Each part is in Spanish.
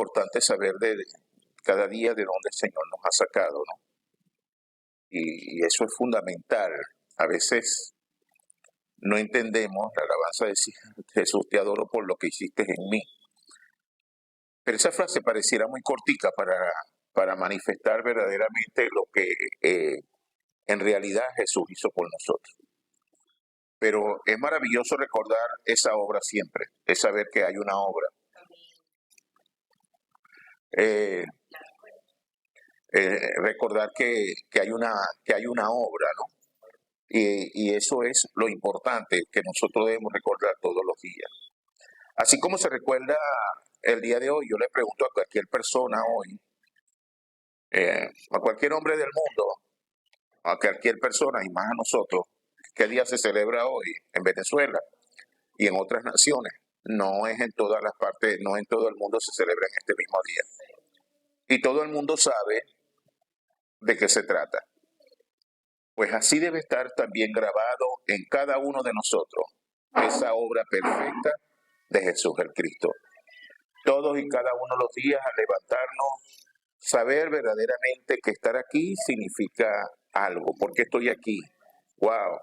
importante saber de cada día de dónde el Señor nos ha sacado, ¿no? Y eso es fundamental. A veces no entendemos la alabanza de Jesús, te adoro por lo que hiciste en mí. Pero esa frase pareciera muy cortica para manifestar verdaderamente lo que en realidad Jesús hizo por nosotros. Pero es maravilloso recordar esa obra siempre, es saber que hay una obra. Recordar que hay una obra, ¿no? Y eso es lo importante que nosotros debemos recordar todos los días. Así como se recuerda el día de hoy, yo le pregunto a cualquier persona hoy, a cualquier hombre del mundo, a cualquier persona y más a nosotros, ¿qué día se celebra hoy en Venezuela y en otras naciones? No es en todas las partes, no en todo el mundo se celebra en este mismo día. Y todo el mundo sabe de qué se trata. Pues así debe estar también grabado en cada uno de nosotros esa obra perfecta de Jesús el Cristo. Todos y cada uno de los días al levantarnos, saber verdaderamente que estar aquí significa algo. ¿Por qué estoy aquí? ¡Wow!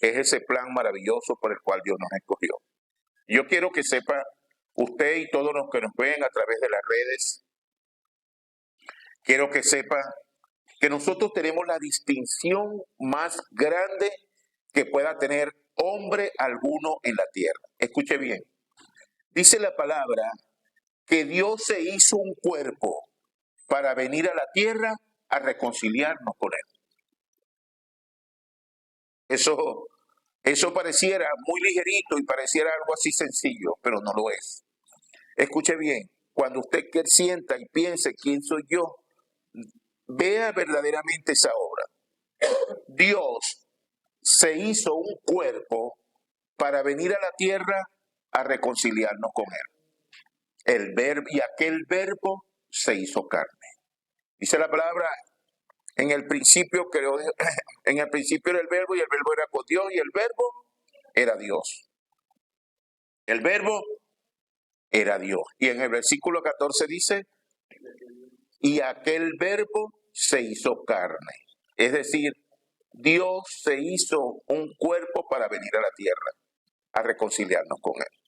Es ese plan maravilloso por el cual Dios nos escogió. Yo quiero que sepa usted y todos los que nos ven a través de las redes, quiero que sepa que nosotros tenemos la distinción más grande que pueda tener hombre alguno en la tierra. Escuche bien. Dice la palabra que Dios se hizo un cuerpo para venir a la tierra a reconciliarnos con Él. Eso pareciera muy ligerito y pareciera algo así sencillo, pero no lo es. Escuche bien, cuando usted sienta y piense quién soy yo, vea verdaderamente esa obra. Dios se hizo un cuerpo para venir a la tierra a reconciliarnos con Él. El verbo, y aquel verbo se hizo carne. Dice la palabra, en el principio era el verbo y el verbo era con Dios y el verbo era Dios. El verbo era Dios. Y en el versículo 14 dice, y aquel verbo se hizo carne. Es decir, Dios se hizo un cuerpo para venir a la tierra a reconciliarnos con Él.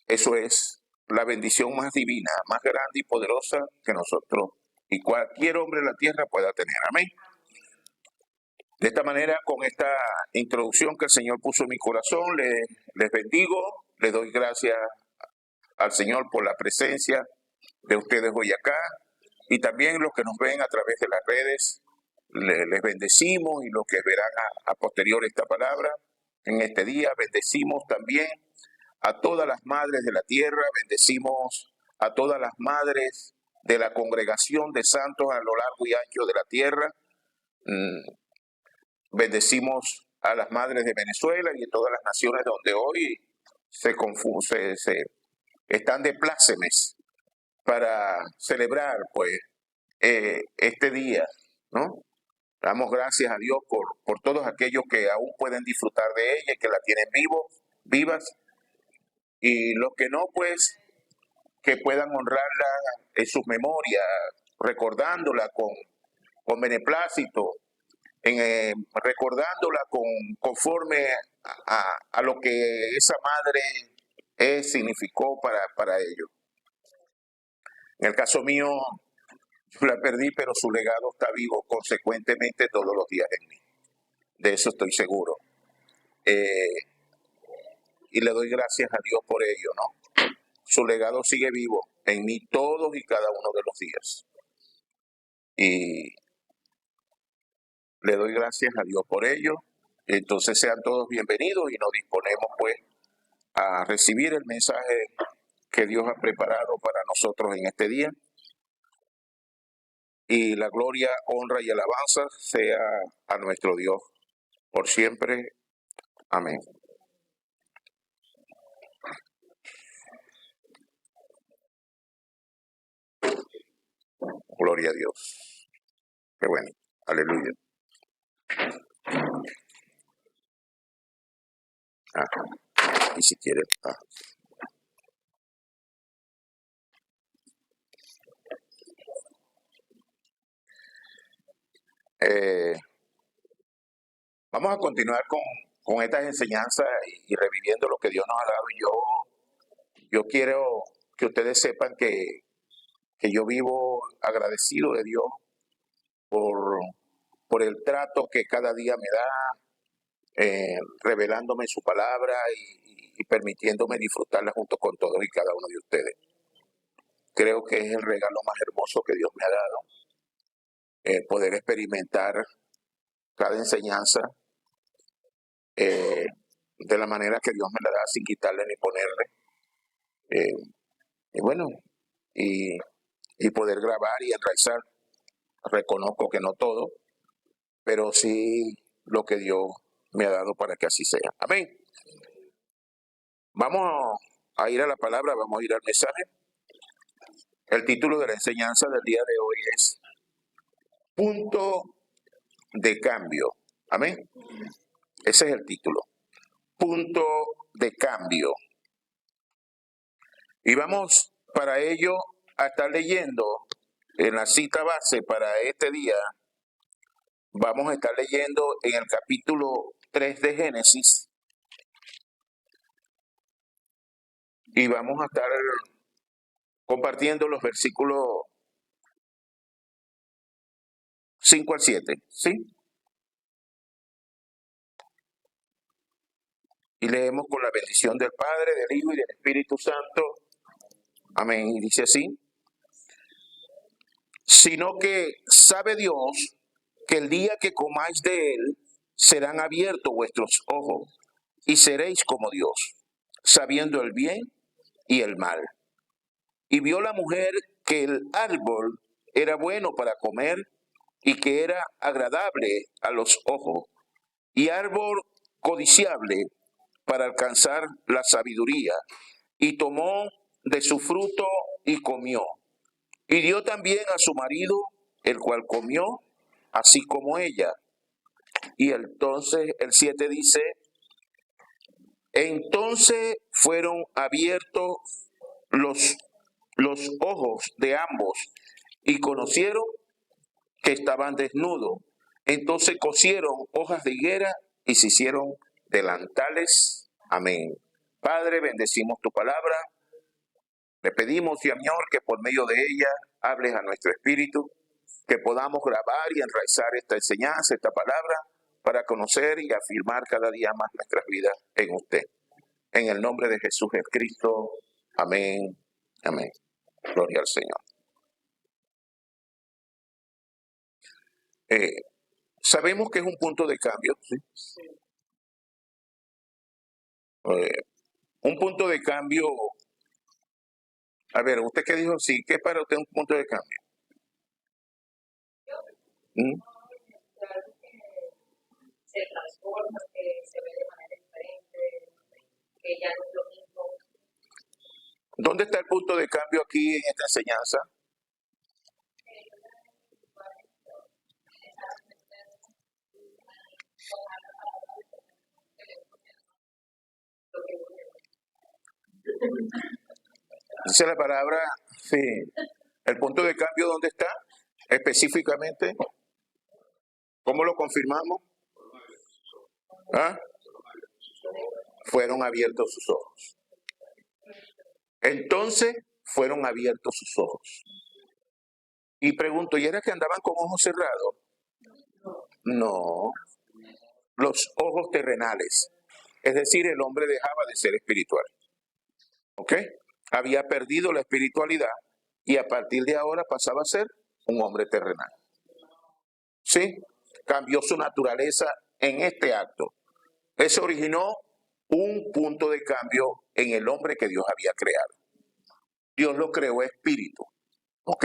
Eso es la bendición más divina, más grande y poderosa que nosotros y cualquier hombre en la tierra pueda tener. Amén. De esta manera, con esta introducción que el Señor puso en mi corazón, les bendigo, les doy gracias al Señor por la presencia de ustedes hoy acá y también los que nos ven a través de las redes, les bendecimos y los que verán a posterior esta palabra en este día, bendecimos también a todas las madres de la tierra, bendecimos a todas las madres de la congregación de santos a lo largo y ancho de la tierra. Bendecimos a las madres de Venezuela y de todas las naciones donde hoy se están de plácemes para celebrar pues este día, ¿no? Damos gracias a Dios por todos aquellos que aún pueden disfrutar de ella y que la tienen vivas, y los que no, pues, que puedan honrarla en sus memorias, recordándola con beneplácito, recordándola conforme a lo que esa madre significó para ellos. En el caso mío, yo la perdí, pero su legado está vivo consecuentemente todos los días en mí. De eso estoy seguro. Y le doy gracias a Dios por ello, ¿no? Su legado sigue vivo en mí todos y cada uno de los días. Y le doy gracias a Dios por ello. Entonces sean todos bienvenidos y nos disponemos pues a recibir el mensaje que Dios ha preparado para nosotros en este día. Y la gloria, honra y alabanza sea a nuestro Dios por siempre. Amén. Gloria a Dios. Qué bueno. Aleluya. Y si quiere. Eh, Vamos a continuar con estas enseñanzas y reviviendo lo que Dios nos ha dado. Yo quiero que ustedes sepan que yo vivo agradecido de Dios por, por el trato que cada día me da, revelándome su palabra y permitiéndome disfrutarla junto con todos y cada uno de ustedes. Creo que es el regalo más hermoso que Dios me ha dado, poder experimentar cada enseñanza de la manera que Dios me la da, sin quitarle ni ponerle. Y bueno, y, y poder grabar y enraizar. Reconozco que no todo, pero sí lo que Dios me ha dado para que así sea. Amén. Vamos a ir a la palabra, vamos a ir al mensaje. El título de la enseñanza del día de hoy es Punto de Cambio. Amén. Ese es el título. Punto de cambio. Y vamos para ello a estar leyendo en la cita base para este día. Vamos a estar leyendo en el capítulo 3 de Génesis. Y vamos a estar compartiendo los versículos 5 al 7. ¿Sí? Y leemos con la bendición del Padre, del Hijo y del Espíritu Santo. Amén. Y dice así: sino que sabe Dios que el día que comáis de él, serán abiertos vuestros ojos y seréis como Dios, sabiendo el bien y el mal. Y vio la mujer que el árbol era bueno para comer y que era agradable a los ojos, y árbol codiciable para alcanzar la sabiduría, y tomó de su fruto y comió. Y dio también a su marido, el cual comió, así como ella. Y entonces el 7 dice: entonces fueron abiertos los ojos de ambos y conocieron que estaban desnudos. Entonces cosieron hojas de higuera y se hicieron delantales. Amén. Padre, bendecimos tu palabra. Le pedimos, Señor, que por medio de ella hables a nuestro espíritu, que podamos grabar y enraizar esta enseñanza, esta palabra, para conocer y afirmar cada día más nuestras vidas en usted. En el nombre de Jesús Cristo. Amén. Amén. Gloria al Señor. Sabemos que es un punto de cambio, ¿sí? Un punto de cambio. A ver, ¿usted qué dijo? Sí, ¿qué es para usted un punto de cambio? ¿Mm? Se transforma, que se ve de manera diferente, que ya no es lo mismo. ¿Dónde está el punto de cambio aquí en esta enseñanza? Dice la palabra, sí. ¿El punto de cambio dónde está? Específicamente, ¿cómo lo confirmamos? ¿Ah? Fueron abiertos sus ojos. Entonces fueron abiertos sus ojos. Y pregunto, ¿y era que andaban con ojos cerrados? No, los ojos terrenales. Es decir, el hombre dejaba de ser espiritual. ¿Ok? Había perdido la espiritualidad y a partir de ahora pasaba a ser un hombre terrenal. ¿Sí? Cambió su naturaleza en este acto. Eso originó un punto de cambio en el hombre que Dios había creado. Dios lo creó espíritu. ¿Ok?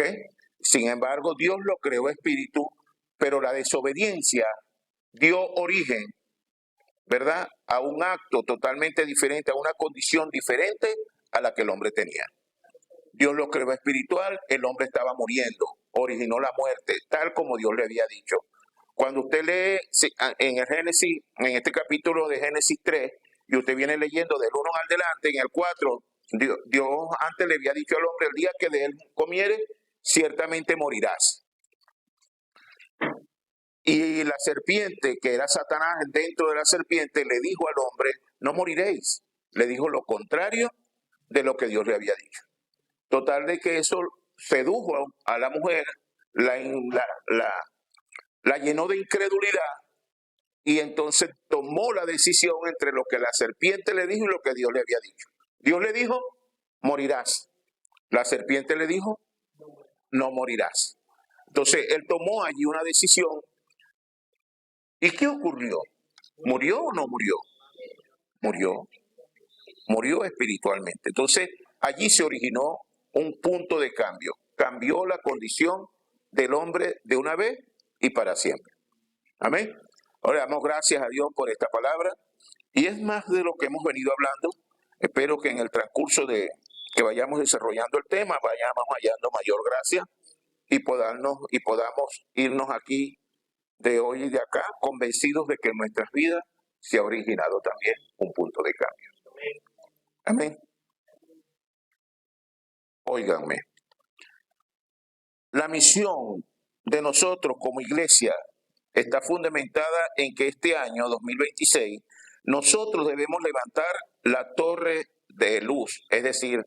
Sin embargo, Dios lo creó espíritu, pero la desobediencia dio origen, ¿verdad?, a un acto totalmente diferente, a una condición diferente a la que el hombre tenía. Dios lo creó espiritual, el hombre estaba muriendo, originó la muerte, tal como Dios le había dicho. Cuando usted lee en el Génesis, en este capítulo de Génesis 3, y usted viene leyendo del 1 al delante, en el 4, Dios antes le había dicho al hombre: el día que de él comieres, ciertamente morirás. Y Y la serpiente, que era Satanás dentro de la serpiente, le dijo al hombre, no moriréis. Le dijo lo contrario de lo que Dios le había dicho. Total de que eso sedujo a la mujer, la llenó de incredulidad y entonces tomó la decisión entre lo que la serpiente le dijo y lo que Dios le había dicho. Dios le dijo, morirás. La serpiente le dijo, no morirás. Entonces él tomó allí una decisión. ¿Y qué ocurrió? ¿Murió o no murió? Murió. Murió espiritualmente. Entonces allí se originó un punto de cambio. Cambió la condición del hombre de una vez y para siempre. Amén. Ahora damos gracias a Dios por esta palabra. Y es más de lo que hemos venido hablando. Espero que en el transcurso de que vayamos desarrollando el tema, vayamos hallando mayor gracia y podamos irnos aquí de hoy y de acá convencidos de que en nuestras vidas se ha originado también un punto de cambio. Amén. Óiganme. La misión de nosotros como iglesia está fundamentada en que este año 2026 nosotros debemos levantar la torre de luz, es decir,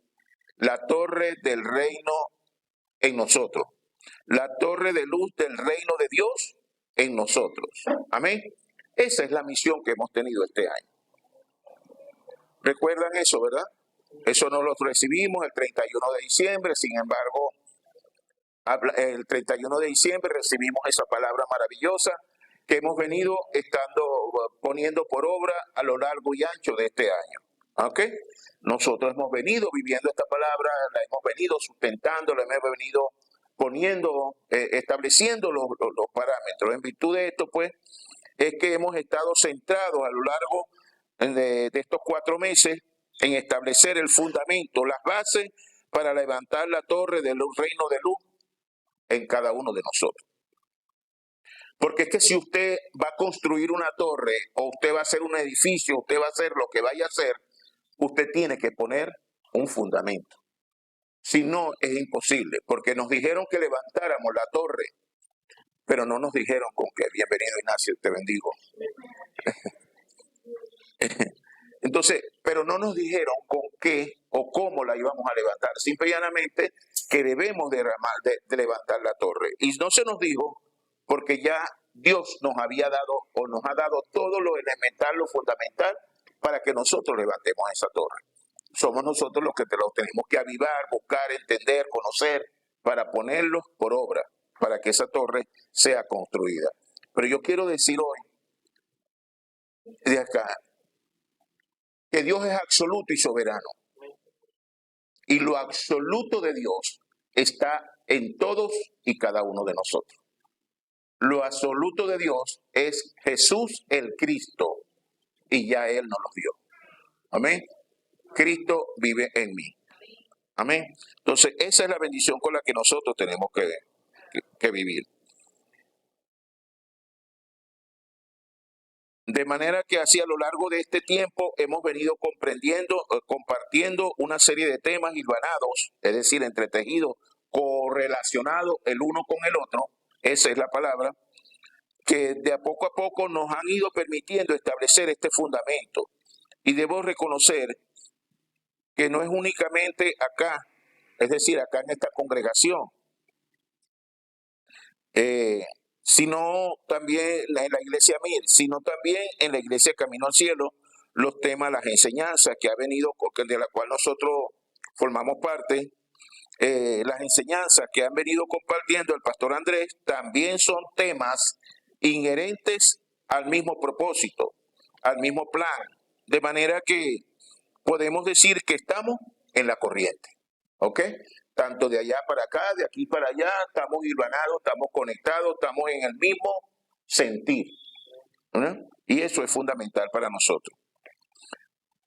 la torre del reino en nosotros, la torre de luz del reino de Dios en nosotros. Amén. Esa es la misión que hemos tenido este año. ¿Recuerdan eso, verdad? Eso no lo recibimos el 31 de diciembre, sin embargo, el 31 de diciembre recibimos esa palabra maravillosa que hemos venido poniendo por obra a lo largo y ancho de este año. ¿Ok? Nosotros hemos venido viviendo esta palabra, la hemos venido sustentando, la hemos venido estableciendo los parámetros. En virtud de esto, pues, es que hemos estado centrados a lo largo de estos 4 meses en establecer el fundamento, las bases para levantar la torre del reino de luz en cada uno de nosotros. Porque es que si usted va a construir una torre o usted va a hacer un edificio, usted va a hacer lo que vaya a hacer, usted tiene que poner un fundamento. Si no, es imposible, porque nos dijeron que levantáramos la torre, pero no nos dijeron con qué. Bienvenido, Ignacio, te bendigo. Entonces, pero no nos dijeron con qué o cómo la íbamos a levantar. Simple y llanamente que debemos de levantar la torre. Y no se nos dijo porque ya Dios nos había dado o nos ha dado todo lo elemental, lo fundamental, para que nosotros levantemos esa torre. Somos nosotros los que lo tenemos que avivar, buscar, entender, conocer, para ponerlos por obra, para que esa torre sea construida. Pero yo quiero decir hoy, de acá, que Dios es absoluto y soberano. Y lo absoluto de Dios está en todos y cada uno de nosotros. Lo absoluto de Dios es Jesús el Cristo y ya Él nos lo dio. Amén. Cristo vive en mí. Amén. Entonces esa es la bendición con la que nosotros tenemos que vivir. De manera que así a lo largo de este tiempo hemos venido compartiendo una serie de temas hilvanados, es decir, entretejidos, correlacionados el uno con el otro, esa es la palabra, que de a poco nos han ido permitiendo establecer este fundamento. Y debo reconocer que no es únicamente acá, es decir, acá en esta congregación, sino también en la iglesia Mir, sino también en la iglesia Camino al Cielo, los temas, las enseñanzas que ha venido, de la cual nosotros formamos parte, las enseñanzas que han venido compartiendo el pastor Andrés, también son temas inherentes al mismo propósito, al mismo plan, de manera que podemos decir que estamos en la corriente, ¿ok? Tanto de allá para acá, de aquí para allá, estamos hilvanados, estamos conectados, estamos en el mismo sentir. ¿No? Y eso es fundamental para nosotros.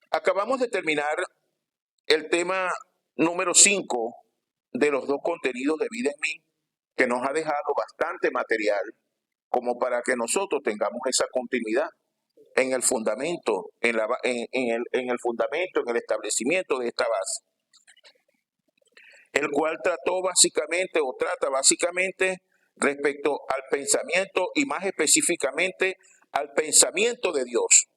Acabamos de terminar el tema número 5 de los 2 contenidos de Vida en Mí, que nos ha dejado bastante material como para que nosotros tengamos esa continuidad en el fundamento, en el fundamento, en el establecimiento de esta base, el cual trata básicamente respecto al pensamiento y más específicamente al pensamiento de Dios,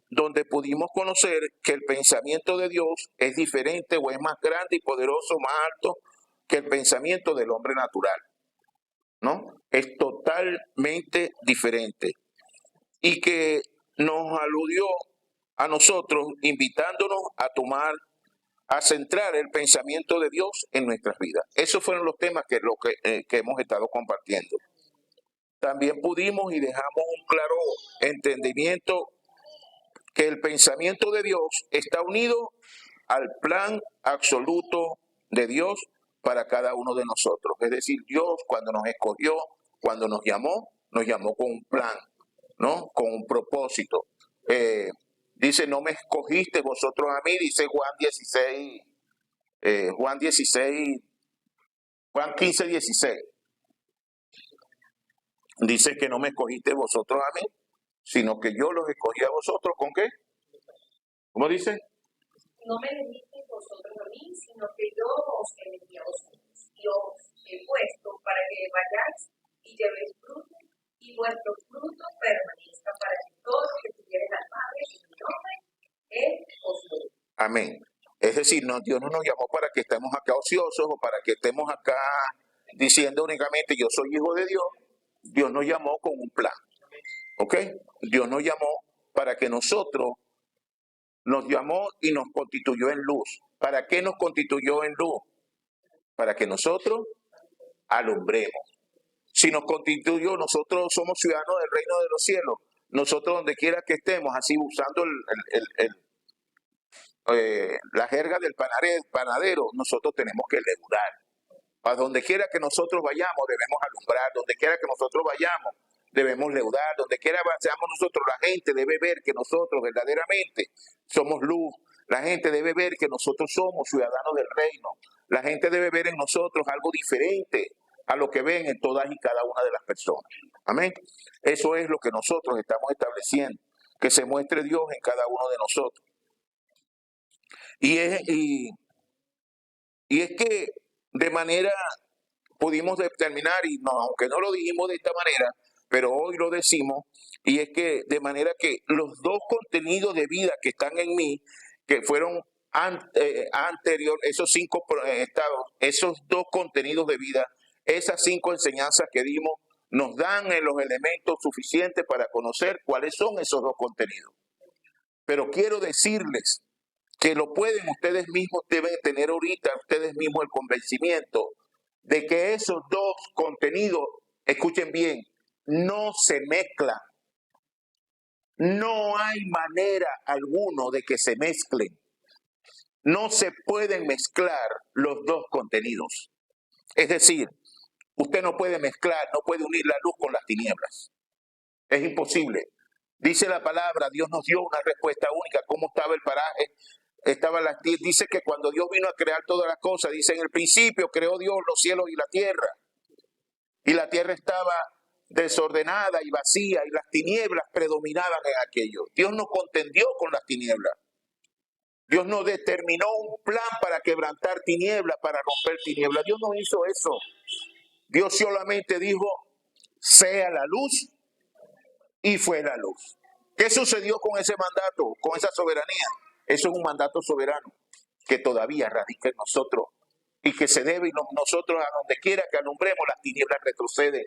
donde pudimos conocer que el pensamiento de Dios es diferente o es más grande y poderoso, más alto que el pensamiento del hombre natural, ¿no? Es totalmente diferente. Y que nos aludió a nosotros, invitándonos a centrar el pensamiento de Dios en nuestras vidas. Esos fueron los temas que hemos estado compartiendo. También pudimos y dejamos un claro entendimiento que el pensamiento de Dios está unido al plan absoluto de Dios para cada uno de nosotros. Es decir, Dios cuando nos escogió, cuando nos llamó con un plan, ¿no? Con un propósito. Dice, no me escogiste vosotros a mí, dice Juan 16, Juan 16, Juan 15, 16. Dice que no me escogiste vosotros a mí, sino que yo los escogí a vosotros. ¿Con qué? ¿Cómo dice? No me elegiste vosotros a mí, sino que yo os elegí a vosotros y os he puesto para que vayáis y llevéis fruto y vuestro fruto permanezca, para que todo lo que tuvierais al Padre en mi nombre, Él os lo dé. Amén. Es decir, no, Dios no nos llamó para que estemos acá ociosos o para que estemos acá diciendo únicamente yo soy hijo de Dios. Dios nos llamó con un plan. ¿Ok? Dios nos llamó para que nosotros nos llamó y nos constituyó en luz. ¿Para qué nos constituyó en luz? Para que nosotros alumbremos. Si nos constituyó, nosotros somos ciudadanos del reino de los cielos. Nosotros donde quiera que estemos, así usando la jerga del panadero, nosotros tenemos que leudar. A donde quiera que nosotros vayamos, debemos alumbrar. Donde quiera que nosotros vayamos, debemos leudar. Donde quiera vayamos nosotros, la gente debe ver que nosotros verdaderamente somos luz. La gente debe ver que nosotros somos ciudadanos del reino. La gente debe ver en nosotros algo diferente a lo que ven en todas y cada una de las personas. Amén. Eso es lo que nosotros estamos estableciendo, que se muestre Dios en cada uno de nosotros. Y es que de manera pudimos determinar, y no, aunque no lo dijimos de esta manera, pero hoy lo decimos, y es que de manera que los dos contenidos de vida que están en mí, que fueron anterior, esos 5 estados, esos dos contenidos de vida, esas 5 enseñanzas que dimos, nos dan los elementos suficientes para conocer cuáles son esos dos contenidos. Pero quiero decirles que lo pueden ustedes mismos, deben tener ahorita ustedes mismos el convencimiento de que esos dos contenidos, escuchen bien, no se mezclan. No hay manera alguno de que se mezclen. No se pueden mezclar los dos contenidos. Es decir, usted no puede mezclar, no puede unir la luz con las tinieblas. Es imposible. Dice la palabra, Dios nos dio una respuesta única. ¿Cómo estaba el paraje? Dice que cuando Dios vino a crear todas las cosas, dice en el principio creó Dios los cielos y la tierra. Y la tierra estaba desordenada y vacía y las tinieblas predominaban en aquello. Dios no contendió con las tinieblas. Dios no determinó un plan para quebrantar tinieblas, para romper tinieblas. Dios no hizo eso. Dios solamente dijo, sea la luz, y fue la luz. ¿Qué sucedió con ese mandato, con esa soberanía? Eso es un mandato soberano que todavía radica en nosotros y que se debe, y nosotros a donde quiera que alumbremos, las tinieblas retroceden.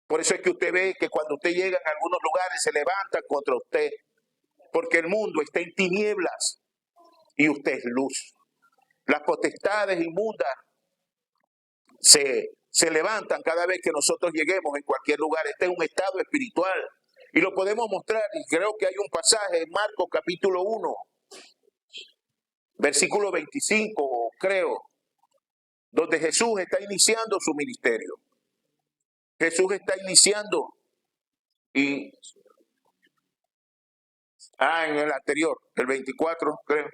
Por eso es que usted ve que cuando usted llega en algunos lugares se levantan contra usted, porque el mundo está en tinieblas y usted es luz. Las potestades inmundas se levantan cada vez que nosotros lleguemos en cualquier lugar. Este es un estado espiritual y lo podemos mostrar, y creo que hay un pasaje en Marcos capítulo 1, versículo 25, creo, donde Jesús está iniciando su ministerio. Jesús está iniciando y en el anterior, el 24, creo.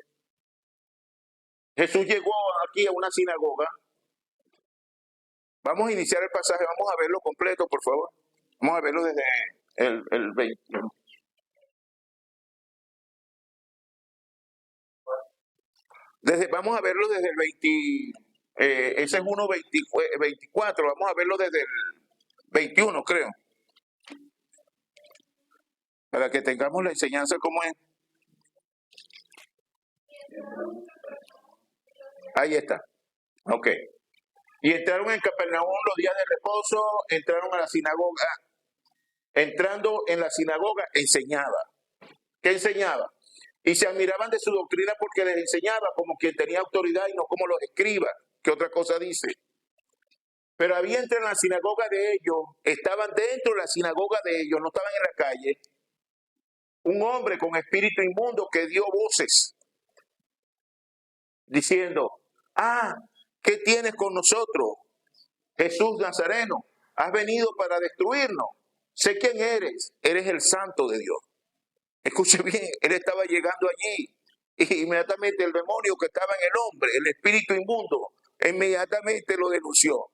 Jesús llegó aquí a una sinagoga. Vamos a iniciar el pasaje, vamos a verlo completo, por favor. Vamos a verlo desde el 20. Vamos a verlo desde el 20, ese es 1.24, vamos a verlo desde 21, creo. Para que tengamos la enseñanza como es. Ahí está. Ok. Y entraron en Capernaum los días de reposo, entraron a la sinagoga. Entrando en la sinagoga, enseñaba. ¿Qué enseñaba? Y se admiraban de su doctrina porque les enseñaba como quien tenía autoridad y no como los escribas. ¿Qué otra cosa dice? Pero había entre la sinagoga de ellos, estaban dentro de la sinagoga de ellos, no estaban en la calle, un hombre con espíritu inmundo que dio voces diciendo, ¿qué tienes con nosotros, Jesús Nazareno? Has venido para destruirnos. Sé quién eres el santo de Dios. Escuche bien, él estaba llegando allí y inmediatamente el demonio que estaba en el hombre, el espíritu inmundo, inmediatamente lo denunció.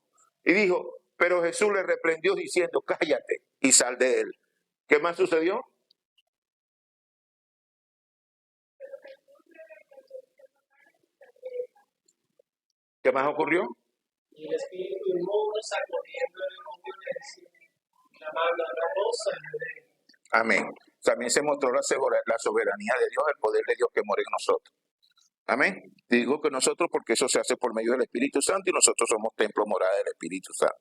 Y dijo, pero Jesús le reprendió diciendo, cállate y sal de él. ¿Qué más sucedió? ¿Qué más ocurrió? Y el espíritu inmundo sacudiendo el demonio le decía, clamando a gran voz, salió de él. Amén. También se mostró la soberanía de Dios, el poder de Dios que mora en nosotros. Amén. Digo que nosotros porque eso se hace por medio del Espíritu Santo y nosotros somos templo morada del Espíritu Santo.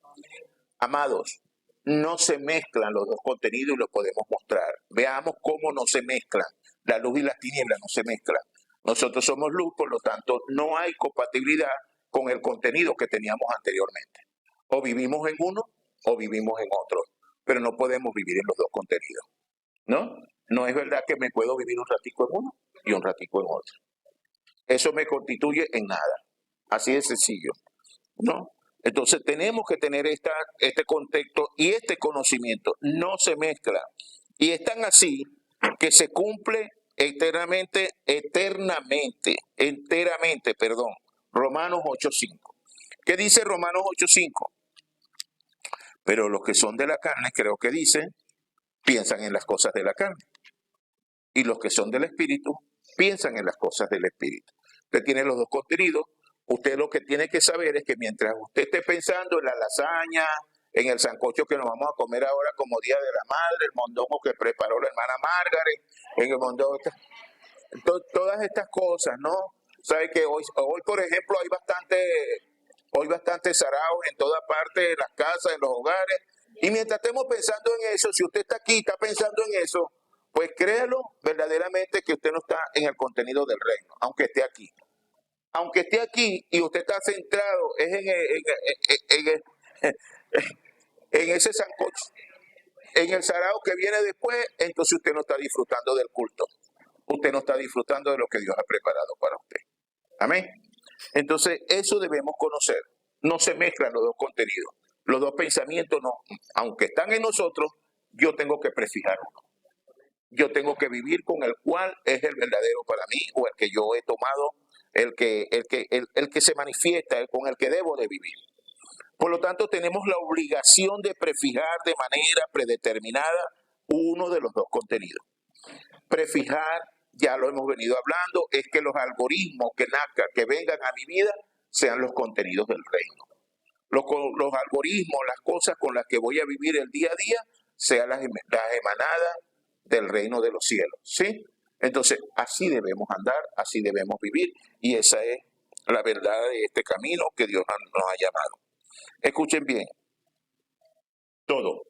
Amados, no se mezclan los dos contenidos y lo podemos mostrar. Veamos cómo no se mezclan. La luz y las tinieblas no se mezclan. Nosotros somos luz, por lo tanto, no hay compatibilidad con el contenido que teníamos anteriormente. O vivimos en uno o vivimos en otro, pero no podemos vivir en los dos contenidos. ¿No? No es verdad que me puedo vivir un ratico en uno y un ratico en otro. Eso me constituye en nada. Así de sencillo, ¿no? Entonces tenemos que tener este contexto y este conocimiento. No se mezcla. Y es tan así que se cumple enteramente, Romanos 8.5. ¿Qué dice Romanos 8.5? Pero los que son de la carne, creo que dice, piensan en las cosas de la carne. Y los que son del Espíritu, piensan en las cosas del Espíritu. Usted tiene los dos contenidos. Usted lo que tiene que saber es que mientras usted esté pensando en la lasaña, en el sancocho que nos vamos a comer ahora como Día de la Madre, el mondongo que preparó la hermana Margaret, en el mondongo, todas estas cosas, ¿no? Sabe que hoy por ejemplo, hay bastantes saraos en toda parte, en las casas, en los hogares. Y mientras estemos pensando en eso, si usted está aquí, está pensando en eso, pues créalo verdaderamente que usted no está en el contenido del reino, aunque esté aquí. Aunque esté aquí y usted está centrado es en ese sancocho, en el sarao que viene después, entonces usted no está disfrutando del culto. Usted no está disfrutando de lo que Dios ha preparado para usted. Amén. Entonces, eso debemos conocer. No se mezclan los dos contenidos. Los dos pensamientos no. Aunque están en nosotros, yo tengo que prefijar uno. Yo tengo que vivir con el cual es el verdadero para mí o el que yo he tomado, el que se manifiesta, con el que debo de vivir. Por lo tanto, tenemos la obligación de prefijar de manera predeterminada uno de los dos contenidos. Prefijar, ya lo hemos venido hablando, es que los algoritmos que vengan a mi vida sean los contenidos del reino. Los algoritmos, las cosas con las que voy a vivir el día a día, sean las emanadas del reino de los cielos, ¿sí? Entonces, así debemos andar, así debemos vivir, y esa es la verdad de este camino que Dios nos ha llamado. Escuchen bien, todo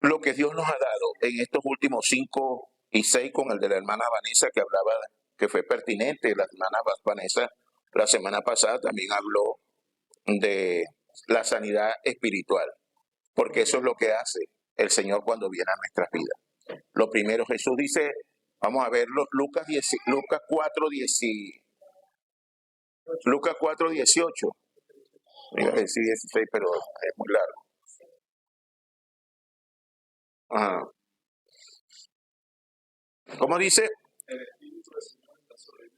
lo que Dios nos ha dado en estos últimos 5 y 6 con el de la hermana Vanessa que hablaba, que fue pertinente. La hermana Vanessa la semana pasada también habló de la sanidad espiritual, porque eso es lo que hace el Señor cuando viene a nuestras vidas. Lo primero, Jesús dice, vamos a verlo, Lucas 4:18. Iba a decir 16, pero es muy largo. Ajá. ¿Cómo dice? El Espíritu del Señor está sobre mí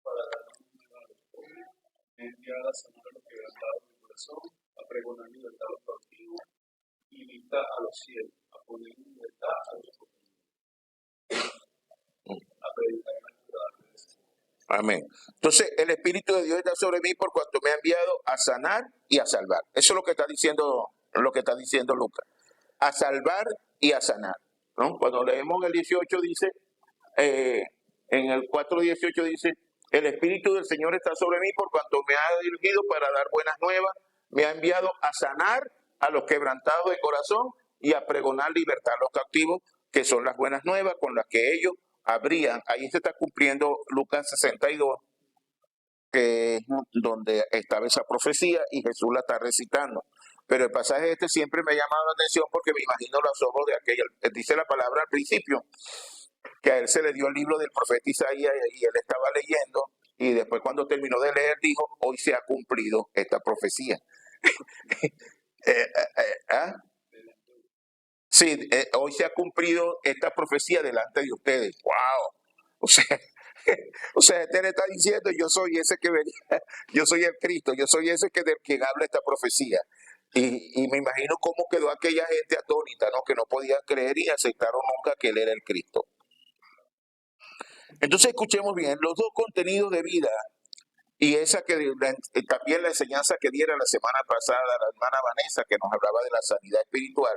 para dar enviar a sanar a los quebrantados de corazón, a pregonar libertad a los cautivos y vista a los cielos, a poner en libertad a los oprimidos, a predicar el agradable del Señor. Amén. Entonces, el Espíritu de Dios está sobre mí por cuanto me ha enviado a sanar y a salvar. Eso es lo que está diciendo Lucas. A salvar y a sanar, ¿no? Cuando leemos el 18 dice, eh, en el 4:18 dice, el Espíritu del Señor está sobre mí por cuanto me ha dirigido para dar buenas nuevas, me ha enviado a sanar a los quebrantados de corazón y a pregonar libertad a los cautivos, que son las buenas nuevas con las que ellos habrían. Ahí se está cumpliendo Lucas 62, que es donde estaba esa profecía y Jesús la está recitando. Pero el pasaje este siempre me ha llamado la atención porque me imagino los ojos de aquella. Dice la palabra al principio que a él se le dio el libro del profeta Isaías y él estaba leyendo y después cuando terminó de leer dijo, hoy se ha cumplido esta profecía. ¿Ah? Sí, hoy se ha cumplido esta profecía delante de ustedes. ¡Wow! O sea, o sea, este le está diciendo, yo soy ese que venía, yo soy el Cristo, yo soy ese que de quien habla esta profecía. Y me imagino cómo quedó aquella gente atónita, ¿no? Que no podían creer y aceptaron nunca que él era el Cristo. Entonces escuchemos bien, los dos contenidos de vida y esa que también la enseñanza que diera la semana pasada la hermana Vanessa, que nos hablaba de la sanidad espiritual,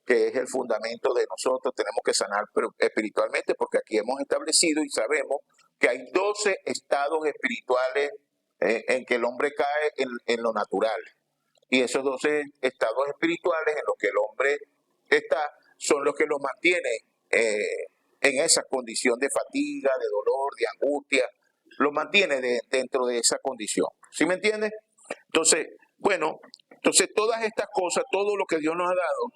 que es el fundamento de nosotros, tenemos que sanar espiritualmente, porque aquí hemos establecido y sabemos que hay 12 estados espirituales en que el hombre cae en lo natural. Y esos 12 estados espirituales en los que el hombre está, son los que lo mantienen en esa condición de fatiga, de dolor, de angustia, lo mantiene dentro de esa condición. ¿Sí me entiendes? Entonces, bueno, entonces todas estas cosas, todo lo que Dios nos ha dado,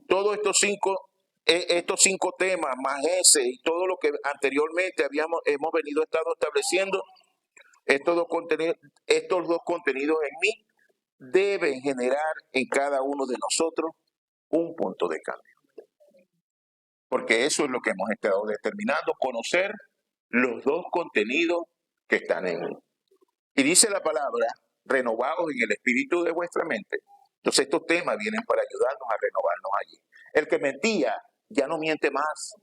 todos estos cinco temas, más ese y todo lo que anteriormente hemos venido estableciendo, estos dos contenidos en mí deben generar en cada uno de nosotros un punto de cambio. Porque eso es lo que hemos estado determinando, conocer los dos contenidos que están en mí. Y dice la palabra, renovados en el espíritu de vuestra mente. Entonces estos temas vienen para ayudarnos a renovarnos allí. El que mentía ya no miente más.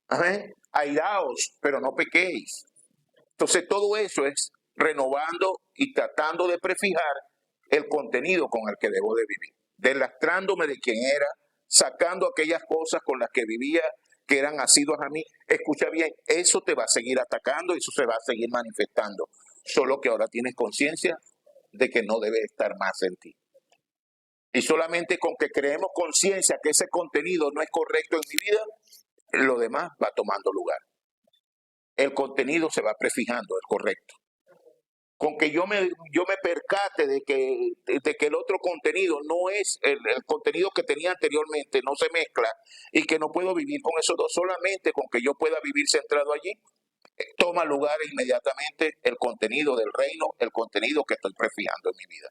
Amén. Airaos, pero no pequéis. Entonces todo eso es renovando y tratando de prefijar el contenido con el que debo de vivir. Delastrándome de quien era, sacando aquellas cosas con las que vivía que eran asiduas a mí. Escucha bien, eso te va a seguir atacando y eso se va a seguir manifestando. Solo que ahora tienes conciencia de que no debe estar más en ti. Y solamente con que creemos conciencia que ese contenido no es correcto en mi vida, lo demás va tomando lugar. El contenido se va prefijando, el correcto. Con que yo me percate de que el otro contenido no es el contenido que tenía anteriormente, no se mezcla y que no puedo vivir con esos dos, solamente con que yo pueda vivir centrado allí, toma lugar inmediatamente el contenido del reino, el contenido que estoy prefijando en mi vida.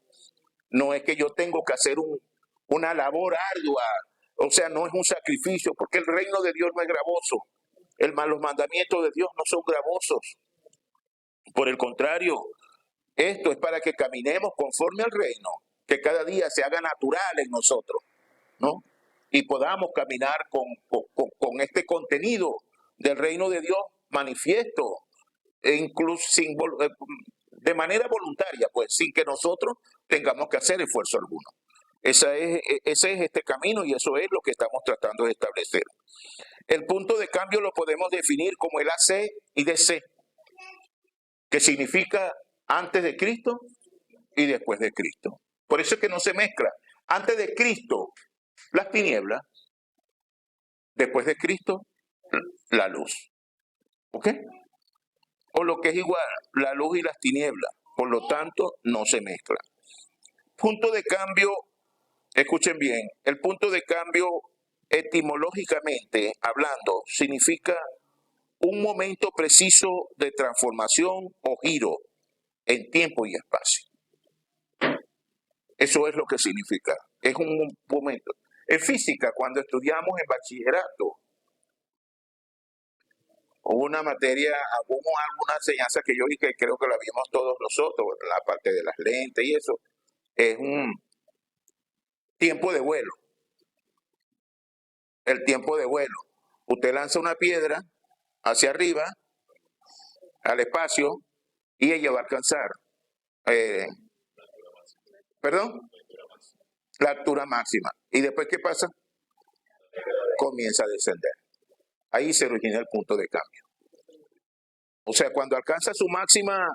No es que yo tengo que hacer una labor ardua, o sea, no es un sacrificio, porque el reino de Dios no es gravoso. Los mandamientos de Dios no son gravosos. Por el contrario, esto es para que caminemos conforme al reino, que cada día se haga natural en nosotros, ¿no? Y podamos caminar con este contenido del reino de Dios manifiesto, e incluso de manera voluntaria, pues sin que nosotros tengamos que hacer esfuerzo alguno. Ese es este camino y eso es lo que estamos tratando de establecer. El punto de cambio lo podemos definir como el AC y DC, que significa antes de Cristo y después de Cristo. Por eso es que no se mezcla. Antes de Cristo, las tinieblas. Después de Cristo, la luz. ¿Ok? O lo que es igual, la luz y las tinieblas. Por lo tanto, no se mezclan. Punto de cambio, escuchen bien, el punto de cambio etimológicamente hablando significa un momento preciso de transformación o giro en tiempo y espacio. Eso es lo que significa. Es un momento. En física, cuando estudiamos en bachillerato, hubo una materia, alguna enseñanza que yo vi que creo que la vimos todos nosotros, la parte de las lentes y eso, es un tiempo de vuelo. El tiempo de vuelo. Usted lanza una piedra hacia arriba al espacio y ella va a alcanzar, ¿perdón? La altura máxima. ¿Y después qué pasa? Comienza a descender. Ahí se origina el punto de cambio. O sea, cuando alcanza su máxima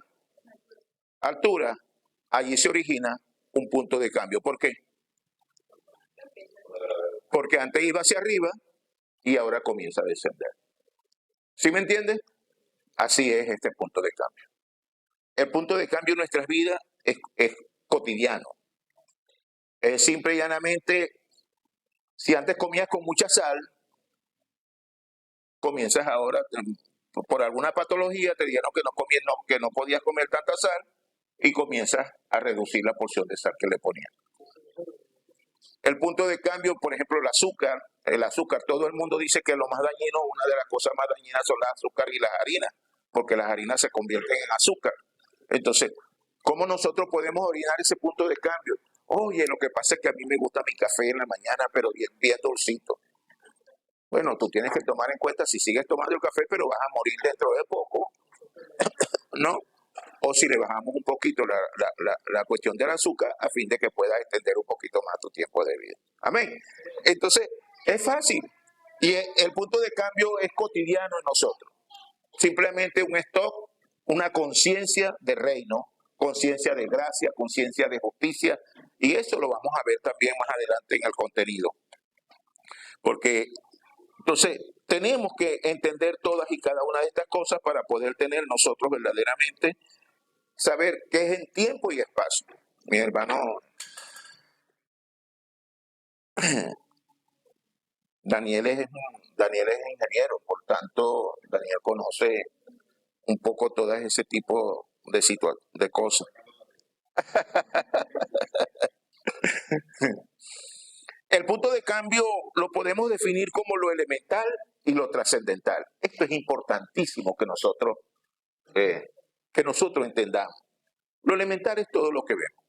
altura, allí se origina un punto de cambio. ¿Por qué? Porque antes iba hacia arriba y ahora comienza a descender. ¿Sí me entiendes? Así es este punto de cambio. El punto de cambio en nuestras vidas es cotidiano. Es simple y llanamente, si antes comías con mucha sal, comienzas ahora, por alguna patología, te dijeron que no podías comer tanta sal y comienzas a reducir la porción de sal que le ponían. El punto de cambio, por ejemplo, el azúcar, todo el mundo dice que lo más dañino, una de las cosas más dañinas son las azúcar y las harinas, porque las harinas se convierten en azúcar. Entonces, ¿cómo nosotros podemos originar ese punto de cambio? Oye, lo que pasa es que a mí me gusta mi café en la mañana, pero bien dulcito. Bueno, tú tienes que tomar en cuenta si sigues tomando el café, pero vas a morir dentro de poco, ¿no? O si le bajamos un poquito la cuestión del azúcar a fin de que puedas extender un poquito más tu tiempo de vida. Amén. Entonces, es fácil. Y el punto de cambio es cotidiano en nosotros. Simplemente un stop, una conciencia de reino, conciencia de gracia, conciencia de justicia. Y eso lo vamos a ver también más adelante en el contenido. Porque, entonces, tenemos que entender todas y cada una de estas cosas para poder tener nosotros verdaderamente saber qué es en tiempo y espacio. Mi hermano Daniel es ingeniero, por tanto, Daniel conoce un poco todo ese tipo de cosas. El punto de cambio lo podemos definir como lo elemental y lo trascendental. Esto es importantísimo que nosotros entendamos. Lo elemental es todo lo que vemos.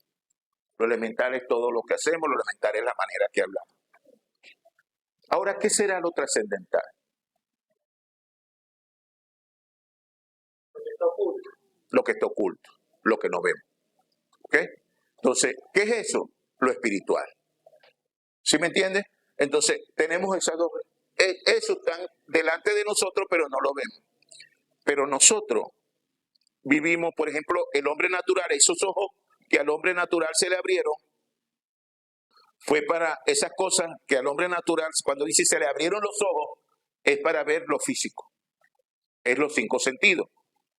Lo elemental es todo lo que hacemos, lo elemental es la manera que hablamos. Ahora, ¿qué será lo trascendental? Lo que está oculto, lo que no vemos. ¿Ok? Entonces, ¿qué es eso? Lo espiritual. ¿Sí me entiendes? Entonces, tenemos esas dos. Eso está delante de nosotros, pero no lo vemos. Pero nosotros vivimos, por ejemplo, el hombre natural, esos ojos que al hombre natural se le abrieron, fue para esas cosas que al hombre natural, cuando dice se le abrieron los ojos, es para ver lo físico. Es los 5 sentidos.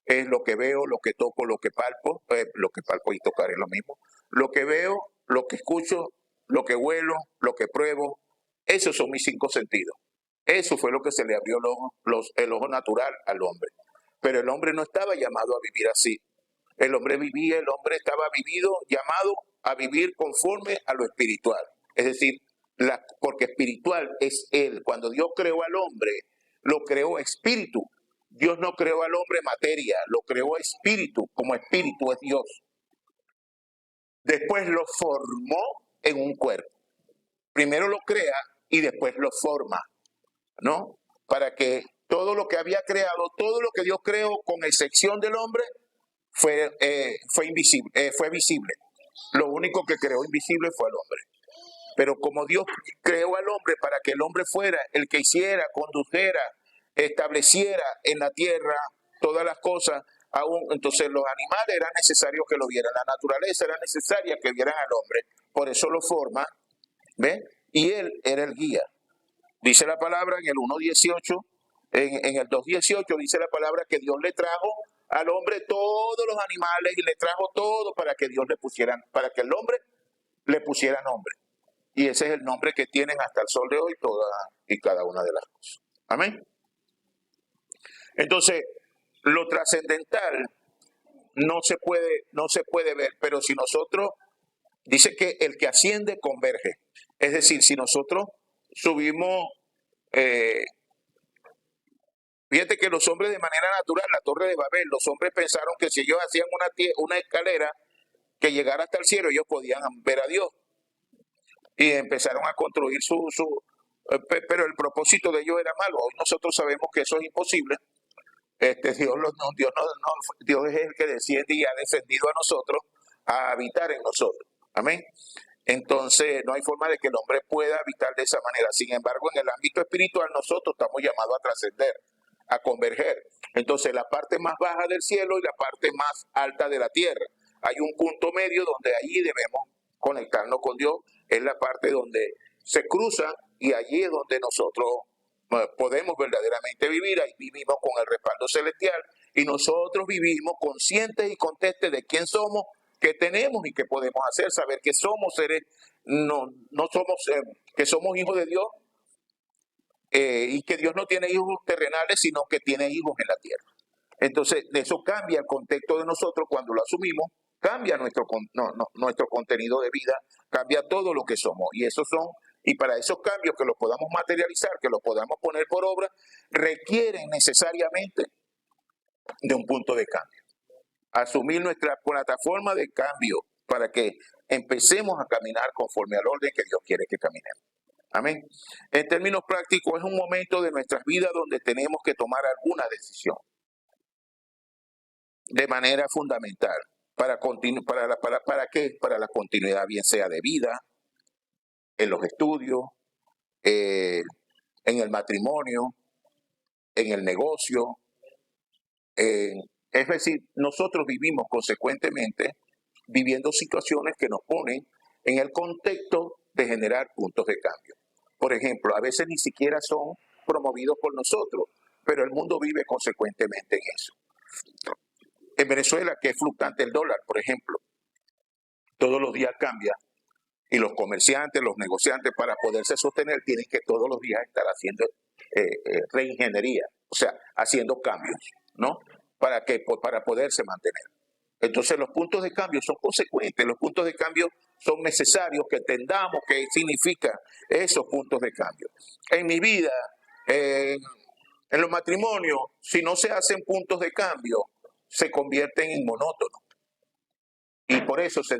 Es lo que veo, lo que toco, lo que palpo y tocar es lo mismo. Lo que veo, lo que escucho, lo que huelo, lo que pruebo, esos son mis 5 sentidos. Eso fue lo que se le abrió el ojo natural al hombre. Pero el hombre no estaba llamado a vivir así. El hombre estaba llamado a vivir conforme a lo espiritual. Es decir, porque espiritual es él. Cuando Dios creó al hombre, lo creó espíritu. Dios no creó al hombre materia, lo creó espíritu, como espíritu es Dios. Después lo formó en un cuerpo. Primero lo crea y después lo forma, ¿no? Para que todo lo que había creado, todo lo que Dios creó, con excepción del hombre, fue visible. Lo único que creó invisible fue el hombre. Pero como Dios creó al hombre para que el hombre fuera el que hiciera, condujera, estableciera en la tierra todas las cosas, entonces los animales eran necesarios que lo vieran, la naturaleza era necesaria que vieran al hombre, por eso lo forma, ¿ven? Y él era el guía. Dice la palabra en el 1.18, en el 2.18 dice la palabra que Dios le trajo al hombre todos los animales y le trajo todo para que para que el hombre le pusiera nombre. Y ese es el nombre que tienen hasta el sol de hoy todas y cada una de las cosas. Amén. Entonces, lo trascendental no se puede ver, pero si nosotros, dice que el que asciende converge. Es decir, si nosotros subimos, fíjate que los hombres de manera natural, la Torre de Babel, los hombres pensaron que si ellos hacían una escalera que llegara hasta el cielo, ellos podían ver a Dios. Y empezaron a construir pero el propósito de ellos era malo. Hoy nosotros sabemos que eso es imposible, Dios es el que desciende y ha descendido a nosotros a habitar en nosotros. Amén. Entonces, no hay forma de que el hombre pueda habitar de esa manera. Sin embargo, en el ámbito espiritual, nosotros estamos llamados a trascender, a converger. Entonces, la parte más baja del cielo y la parte más alta de la tierra. Hay un punto medio donde allí debemos conectarnos con Dios. Es la parte donde se cruza y allí es donde nosotros podemos verdaderamente vivir. Ahí vivimos con el respaldo celestial y nosotros vivimos conscientes y contestes de quién somos, qué tenemos y qué podemos hacer. Saber que somos seres, no somos, que somos hijos de Dios, y que Dios no tiene hijos terrenales, sino que tiene hijos en la tierra. Entonces, eso cambia el contexto de nosotros cuando lo asumimos, cambia nuestro contenido de vida, cambia todo lo que somos. Y para esos cambios que los podamos materializar, que los podamos poner por obra, requieren necesariamente de un punto de cambio. Asumir nuestra plataforma de cambio para que empecemos a caminar conforme al orden que Dios quiere que caminemos. Amén. En términos prácticos, es un momento de nuestras vidas donde tenemos que tomar alguna decisión de manera fundamental ¿para qué? Para la continuidad, bien sea de vida, en los estudios, en el matrimonio, en el negocio. Es decir, nosotros vivimos consecuentemente viviendo situaciones que nos ponen en el contexto de generar puntos de cambio. Por ejemplo, a veces ni siquiera son promovidos por nosotros, pero el mundo vive consecuentemente en eso. En Venezuela, que es fluctuante el dólar, por ejemplo, todos los días cambia y los comerciantes, los negociantes, para poderse sostener, tienen que todos los días estar haciendo reingeniería, o sea, haciendo cambios, ¿no? Para poderse mantener. Entonces los puntos de cambio son consecuentes, los puntos de cambio son necesarios, que entendamos qué significa esos puntos de cambio. En mi vida, en los matrimonios, si no se hacen puntos de cambio, se convierten en monótonos. Y por eso se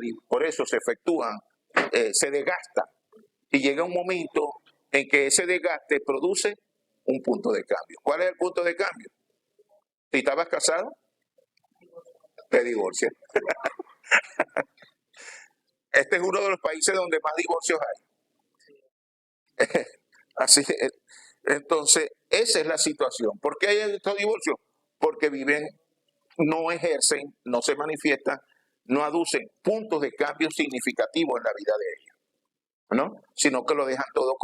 efectúan, se desgastan. Y llega un momento en que ese desgaste produce un punto de cambio. ¿Cuál es el punto de cambio? Si estabas casado, te divorcias. Este es uno de los países donde más divorcios hay. Así, entonces, esa es la situación. ¿Por qué hay estos divorcios? Porque viven, no ejercen, no se manifiestan, no aducen puntos de cambio significativos en la vida de ellos, ¿no? Sino que lo dejan todo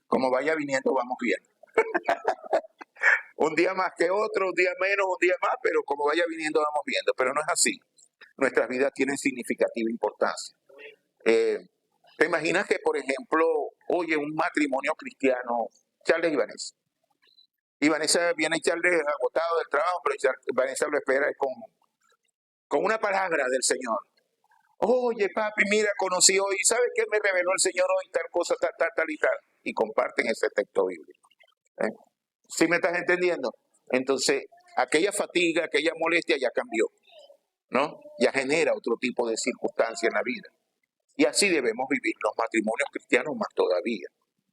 como vaya viniendo, vamos viendo. Un día más que otro, un día menos, un día más, pero como vaya viniendo, vamos viendo. Pero no es así. Nuestras vidas tienen significativa importancia. ¿Te imaginas que, por ejemplo, oye, un matrimonio cristiano, Charles y Vanessa? Y Vanessa viene Charles agotado del trabajo, pero Vanessa lo espera con una palabra del Señor. Oye, papi, mira, conocí hoy, ¿sabes qué me reveló el Señor hoy? Tal cosa, tal y tal. Y comparten ese texto bíblico. ¿Sí me estás entendiendo? Entonces, aquella fatiga, aquella molestia ya cambió, ¿no? Ya genera otro tipo de circunstancia en la vida. Y así debemos vivir los matrimonios cristianos más todavía,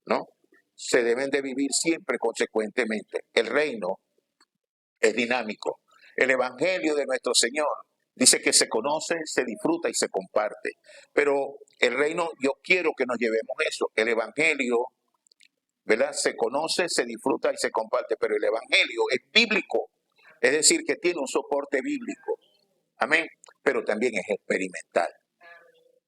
¿no? Se deben de vivir siempre consecuentemente. El reino es dinámico. El evangelio de nuestro Señor dice que se conoce, se disfruta y se comparte. Pero el reino, yo quiero que nos llevemos eso. El evangelio, ¿verdad? Se conoce, se disfruta y se comparte, pero el evangelio es bíblico, es decir, que tiene un soporte bíblico. Amén. Pero también es experimental.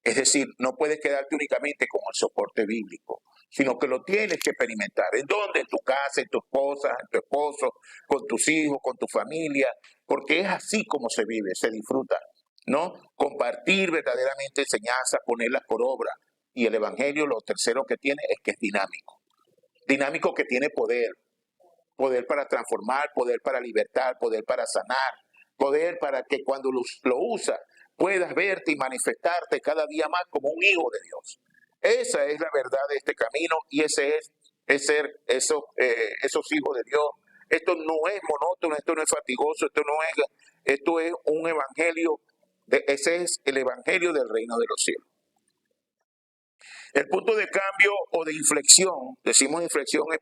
Es decir, no puedes quedarte únicamente con el soporte bíblico, sino que lo tienes que experimentar. ¿En dónde? En tu casa, en tu esposa, en tu esposo, con tus hijos, con tu familia, porque es así como se vive, se disfruta, ¿no? Compartir verdaderamente enseñanzas, ponerlas por obra. Y el evangelio, lo tercero que tiene es que es dinámico. Dinámico, que tiene poder. Poder para transformar, poder para libertar, poder para sanar, poder para que cuando lo usas puedas verte y manifestarte cada día más como un hijo de Dios. Esa es la verdad de este camino y ese es ser esos hijos de Dios. Esto no es monótono, esto no es fatigoso, esto es un evangelio, ese es el evangelio del reino de los cielos. El punto de cambio o de inflexión, decimos inflexión es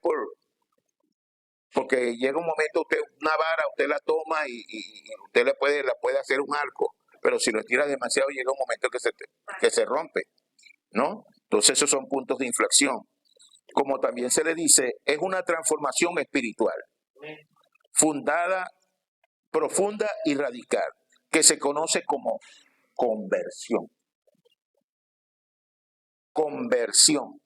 Porque llega un momento, usted una vara, usted la toma y usted la puede hacer un arco, pero si lo estira demasiado llega un momento que se rompe, ¿no? Entonces esos son puntos de inflexión. Como también se le dice, es una transformación espiritual, fundada, profunda y radical, que se conoce como conversión. Conversión.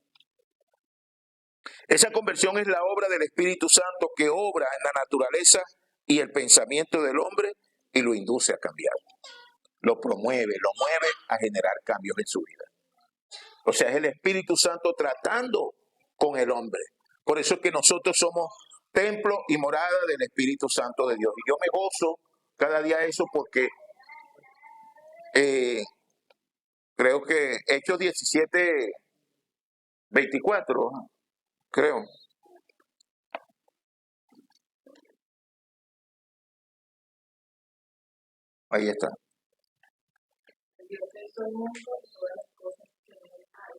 Esa conversión es la obra del Espíritu Santo que obra en la naturaleza y el pensamiento del hombre y lo induce a cambiar. Lo promueve, lo mueve a generar cambios en su vida. O sea, es el Espíritu Santo tratando con el hombre. Por eso es que nosotros somos templo y morada del Espíritu Santo de Dios. Y yo me gozo cada día eso porque creo que Hechos 17, 24, creo. Ahí está. Dios hizo el mundo y todas las cosas que en él hay,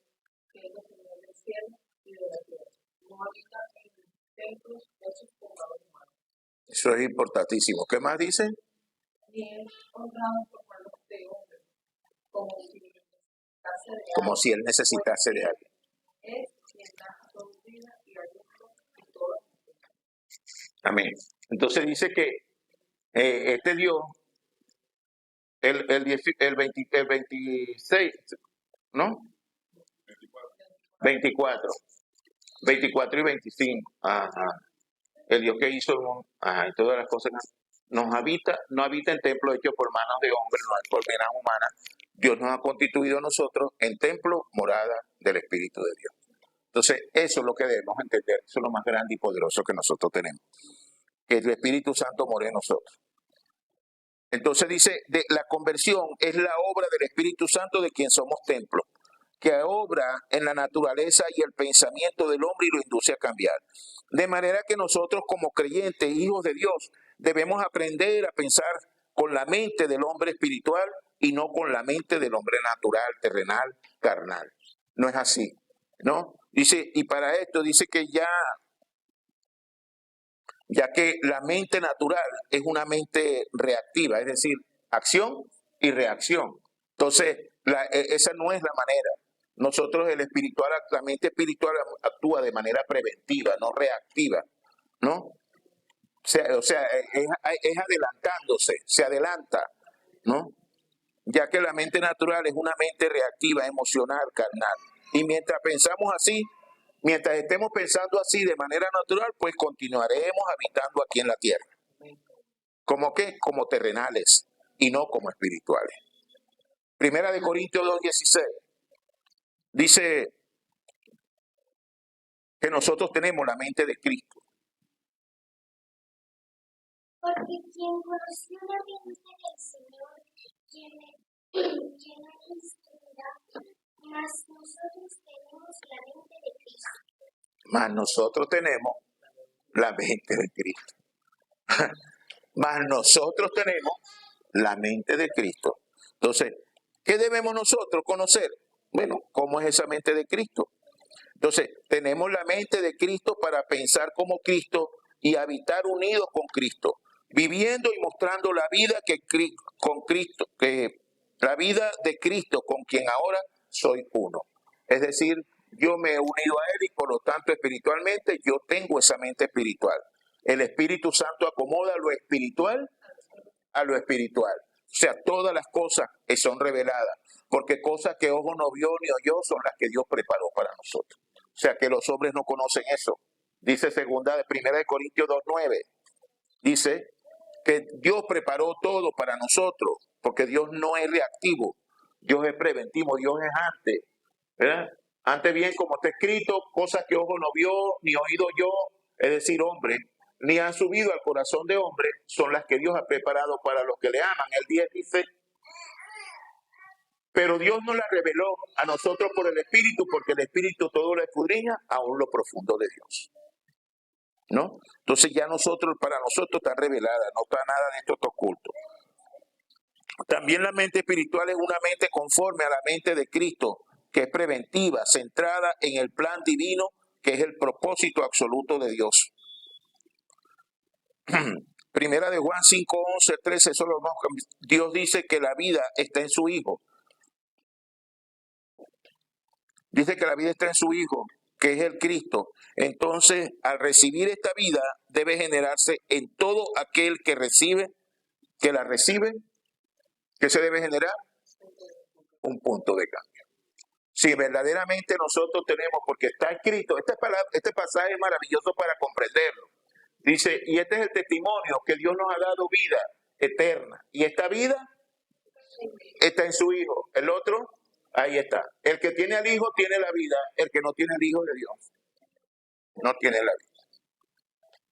que es lo Señor del cielo y de la tierra. No habita en templos hechos por manos humanas. Eso es importantísimo. ¿Qué más dice? Ni es honrado por manos de hombres, como si él necesitase de alguien. Es quien da toda vida y ayuda y todas. Amén. Entonces dice que este Dios, el 26, ¿no? 24 y 25. Ajá. El Dios que hizo y todas las cosas no habita en templo hecho por manos de hombres, no es por venas humanas. Dios nos ha constituido a nosotros en templo, morada del Espíritu de Dios. Entonces, eso es lo que debemos entender. Eso es lo más grande y poderoso que nosotros tenemos. Que el Espíritu Santo more en nosotros. Entonces dice, la conversión es la obra del Espíritu Santo de quien somos templo, que obra en la naturaleza y el pensamiento del hombre y lo induce a cambiar. De manera que nosotros como creyentes, hijos de Dios, debemos aprender a pensar con la mente del hombre espiritual y no con la mente del hombre natural, terrenal, carnal. No es así, ¿no? Dice, y para esto dice que ya que la mente natural es una mente reactiva, es decir, acción y reacción. Entonces, esa no es la manera. Nosotros la mente espiritual actúa de manera preventiva, no reactiva, ¿no? O sea, es adelantándose, se adelanta, ¿no? Ya que la mente natural es una mente reactiva, emocional, carnal. Y mientras pensamos así, mientras estemos pensando así de manera natural, pues continuaremos habitando aquí en la tierra. ¿Cómo qué? Como terrenales y no como espirituales. Primera de Corintios 2:16 dice que nosotros tenemos la mente de Cristo. Porque quien conoció la mente del Señor, quien ha instruido, mas nosotros tenemos la mente de Cristo. Mas nosotros tenemos la mente de Cristo. Mas nosotros tenemos la mente de Cristo. Entonces, ¿qué debemos nosotros conocer? Bueno, ¿cómo es esa mente de Cristo? Entonces, tenemos la mente de Cristo para pensar como Cristo y habitar unidos con Cristo, viviendo y mostrando la vida la vida de Cristo con quien ahora soy uno. Es decir, yo me he unido a Él y por lo tanto espiritualmente yo tengo esa mente espiritual. El Espíritu Santo acomoda lo espiritual a lo espiritual. O sea, todas las cosas son reveladas, porque cosas que ojo no vio ni oyó son las que Dios preparó para nosotros. O sea, que los hombres no conocen eso. Dice primera de Corintios 2:9. Dice que Dios preparó todo para nosotros, porque Dios no es reactivo, Dios es preventivo, Dios es antes, ¿verdad? Antes bien, como está escrito, cosas que ojo no vio, ni oído yo, es decir, hombre, ni han subido al corazón de hombre, son las que Dios ha preparado para los que le aman. El 10 dice, pero Dios nos la reveló a nosotros por el Espíritu, porque el Espíritu todo lo escudriña, aún lo profundo de Dios. ¿No? Entonces ya para nosotros está revelada, no está nada de esto oculto. También la mente espiritual es una mente conforme a la mente de Cristo, que es preventiva, centrada en el plan divino, que es el propósito absoluto de Dios. Primera de Juan 5, 11, 13, eso lo vamos a cambiar. Dios dice que la vida está en su Hijo. Dice que la vida está en su Hijo, que es el Cristo. Entonces, al recibir esta vida, debe generarse en todo aquel que recibe, que la recibe. ¿Qué se debe generar? Un punto de cambio. Si verdaderamente nosotros tenemos, porque está escrito, este pasaje es maravilloso para comprenderlo. Dice, y este es el testimonio que Dios nos ha dado vida eterna. Y esta vida está en su Hijo. El otro, ahí está. El que tiene al Hijo tiene la vida. El que no tiene al Hijo de Dios no tiene la vida.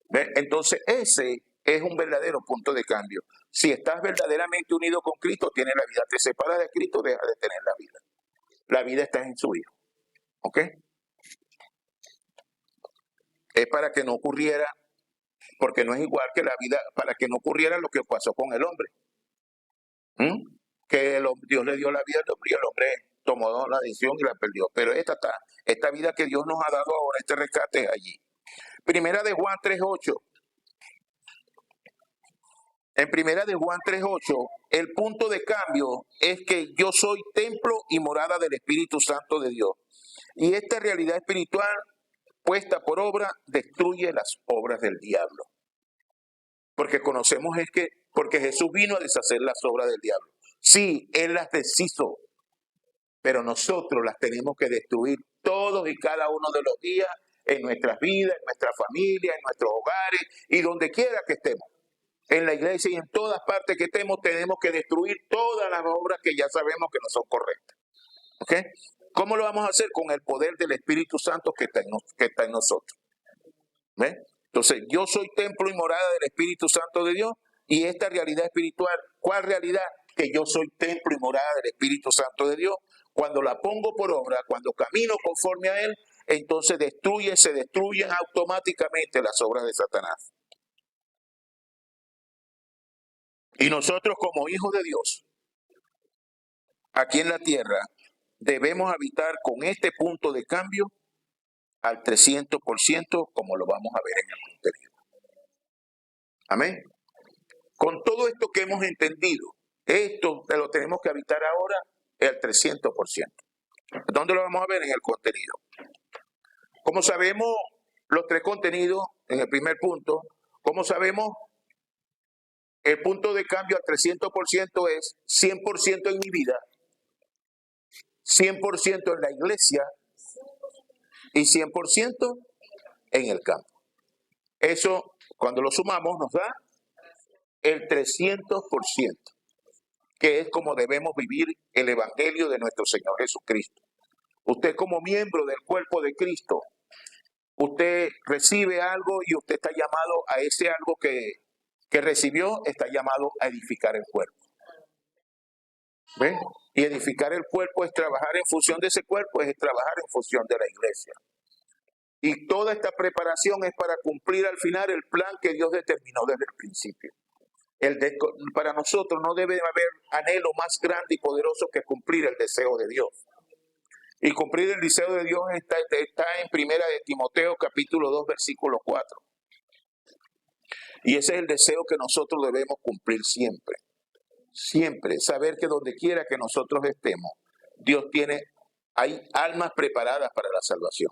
¿Ve? Entonces ese es un verdadero punto de cambio. Si estás verdaderamente unido con Cristo, tienes la vida. Te separas de Cristo, dejas de tener la vida. La vida está en su Hijo. ¿Ok? Es para que no ocurriera, porque no es igual que la vida, para que no ocurriera lo que pasó con el hombre. Que Dios le dio la vida al hombre y el hombre tomó la decisión y la perdió. Pero esta vida que Dios nos ha dado ahora, este rescate es allí. Primera de Juan 3:8. En Primera de Juan 3:8, el punto de cambio es que yo soy templo y morada del Espíritu Santo de Dios. Y esta realidad espiritual puesta por obra destruye las obras del diablo. Porque conocemos es que, porque Jesús vino a deshacer las obras del diablo. Sí, Él las deshizo, pero nosotros las tenemos que destruir todos y cada uno de los días en nuestras vidas, en nuestra familia, en nuestros hogares y donde quiera que estemos. En la iglesia y en todas partes que estemos, tenemos que destruir todas las obras que ya sabemos que no son correctas. ¿Ok? ¿Cómo lo vamos a hacer? Con el poder del Espíritu Santo que está en nosotros. ¿Ve? Entonces, yo soy templo y morada del Espíritu Santo de Dios y esta realidad espiritual, ¿cuál realidad? Que yo soy templo y morada del Espíritu Santo de Dios. Cuando la pongo por obra, cuando camino conforme a Él, entonces se destruyen automáticamente las obras de Satanás. Y nosotros como hijos de Dios, aquí en la tierra, debemos habitar con este punto de cambio al 300%, como lo vamos a ver en el contenido. Amén. Con todo esto que hemos entendido, esto lo tenemos que habitar ahora al 300%. ¿Dónde lo vamos a ver? En el contenido. Como sabemos, los tres contenidos, en el primer punto, como sabemos, el punto de cambio al 300% es 100% en mi vida, 100% en la iglesia y 100% en el campo. Eso, cuando lo sumamos, nos da el 300%, que es como debemos vivir el Evangelio de nuestro Señor Jesucristo. Usted como miembro del cuerpo de Cristo, usted recibe algo y usted está llamado a ese algo que recibió, está llamado a edificar el cuerpo. ¿Ven? Y edificar el cuerpo es trabajar en función de ese cuerpo, es trabajar en función de la iglesia. Y toda esta preparación es para cumplir al final el plan que Dios determinó desde el principio. Para nosotros no debe haber anhelo más grande y poderoso que cumplir el deseo de Dios. Y cumplir el deseo de Dios está en Primera de Timoteo capítulo 2 versículo 4. Y ese es el deseo que nosotros debemos cumplir siempre. Siempre, saber que donde quiera que nosotros estemos, hay almas preparadas para la salvación.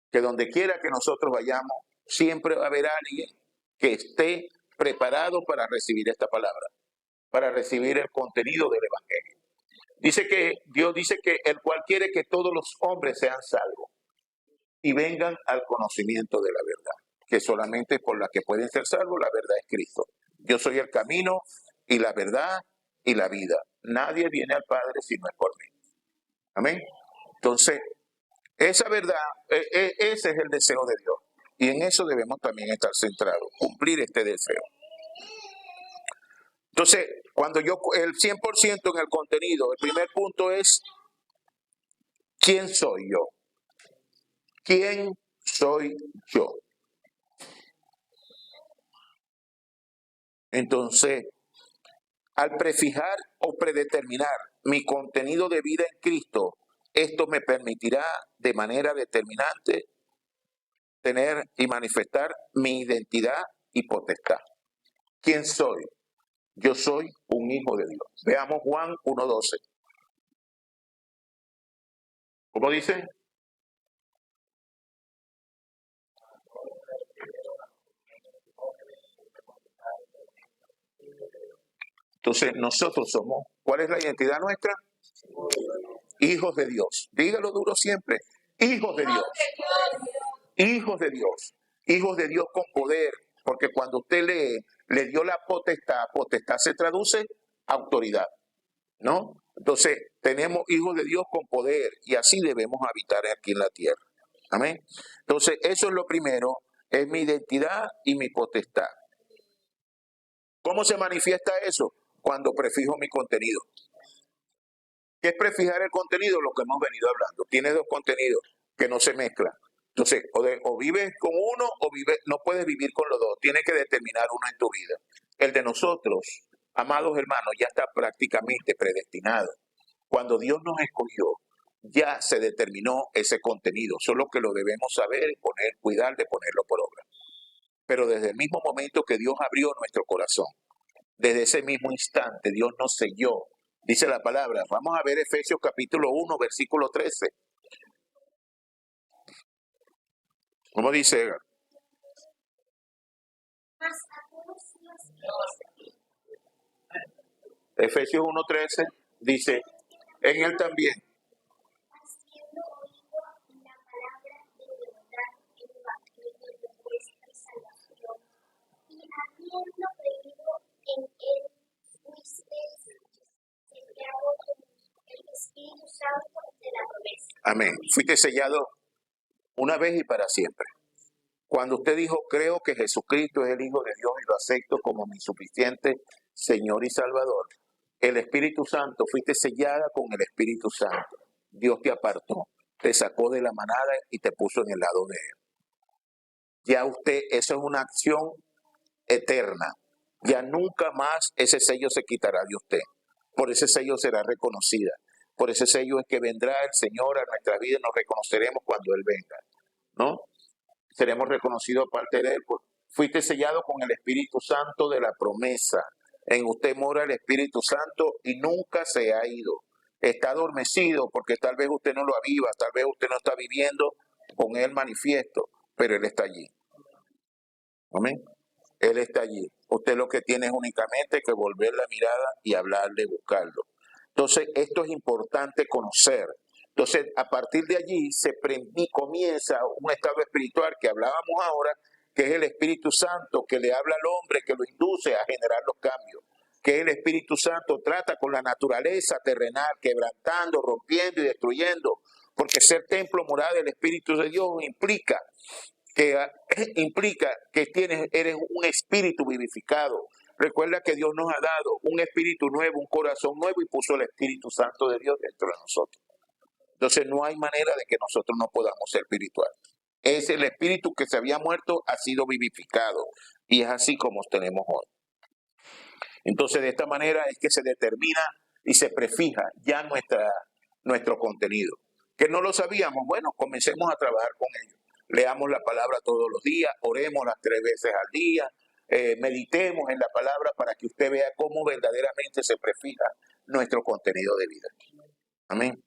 Que donde quiera que nosotros vayamos, siempre va a haber alguien que esté preparado para recibir esta palabra, para recibir el contenido del Evangelio. Dios dice que el cual quiere que todos los hombres sean salvos y vengan al conocimiento de la verdad, que solamente por la que pueden ser salvos, la verdad es Cristo. Yo soy el camino y la verdad y la vida. Nadie viene al Padre si no es por mí. Amén. Entonces, esa verdad, ese es el deseo de Dios. Y en eso debemos también estar centrados, cumplir este deseo. Entonces, cuando el 100% en el contenido, el primer punto es, ¿quién soy yo? ¿Quién soy yo? Entonces, al prefijar o predeterminar mi contenido de vida en Cristo, esto me permitirá de manera determinante tener y manifestar mi identidad y potestad. ¿Quién soy? Yo soy un hijo de Dios. Veamos Juan 1:12. ¿Cómo dice? Entonces nosotros somos, ¿cuál es la identidad nuestra? Hijos de Dios. Dígalo duro siempre. Hijos de Dios. Hijos de Dios. Hijos de Dios con poder. Porque cuando usted le dio la potestad, potestad se traduce autoridad, ¿no? Entonces tenemos hijos de Dios con poder y así debemos habitar aquí en la tierra. Amén. Entonces eso es lo primero, es mi identidad y mi potestad. ¿Cómo se manifiesta eso? Cuando prefijo mi contenido. ¿Qué es prefijar el contenido? Lo que hemos venido hablando. Tiene dos contenidos que no se mezclan. Entonces, o vives con uno o no puedes vivir con los dos. Tienes que determinar uno en tu vida. El de nosotros, amados hermanos, ya está prácticamente predestinado. Cuando Dios nos escogió, ya se determinó ese contenido. Solo que lo debemos saber y cuidar de ponerlo por obra. Pero desde el mismo momento que Dios abrió nuestro corazón, desde ese mismo instante, Dios nos selló. Dice la palabra. Vamos a ver Efesios capítulo 1, versículo 13. ¿Cómo dice? Efesios 1:13 dice, en él también. Haciendo oído la palabra de verdad, el evangelio de vuestra salvación, y habiendo creído en él, fuisteis sellados con el Espíritu Santo de la promesa. Amén. Fuiste sellado una vez y para siempre. Cuando usted dijo, creo que Jesucristo es el Hijo de Dios y lo acepto como mi suficiente Señor y Salvador, el Espíritu Santo, fuiste sellada con el Espíritu Santo. Dios te apartó, te sacó de la manada y te puso en el lado de él. Ya usted, eso es una acción eterna. Ya nunca más ese sello se quitará de usted. Por ese sello será reconocida. Por ese sello es que vendrá el Señor a nuestra vida y nos reconoceremos cuando Él venga, ¿no? Seremos reconocidos aparte de Él. Fuiste sellado con el Espíritu Santo de la promesa. En usted mora el Espíritu Santo y nunca se ha ido. Está adormecido porque tal vez usted no lo aviva, tal vez usted no está viviendo con Él manifiesto, pero Él está allí. Amén. Él está allí. Usted lo que tiene es únicamente que volver la mirada y hablarle, buscarlo. Entonces, esto es importante conocer. Entonces, a partir de allí comienza un estado espiritual que hablábamos ahora, que es el Espíritu Santo, que le habla al hombre, que lo induce a generar los cambios. Que el Espíritu Santo trata con la naturaleza terrenal, quebrantando, rompiendo y destruyendo. Porque ser templo morada del Espíritu de Dios implica que eres un espíritu vivificado. Recuerda que Dios nos ha dado un espíritu nuevo, un corazón nuevo y puso el Espíritu Santo de Dios dentro de nosotros. Entonces no hay manera de que nosotros no podamos ser espirituales. Es el espíritu que se había muerto, ha sido vivificado y es así como tenemos hoy. Entonces de esta manera es que se determina y se prefija ya nuestro contenido. Que no lo sabíamos, bueno, comencemos a trabajar con ello. Leamos la palabra todos los días, oremos las 3 veces al día, meditemos en la palabra para que usted vea cómo verdaderamente se prefija nuestro contenido de vida. Amén.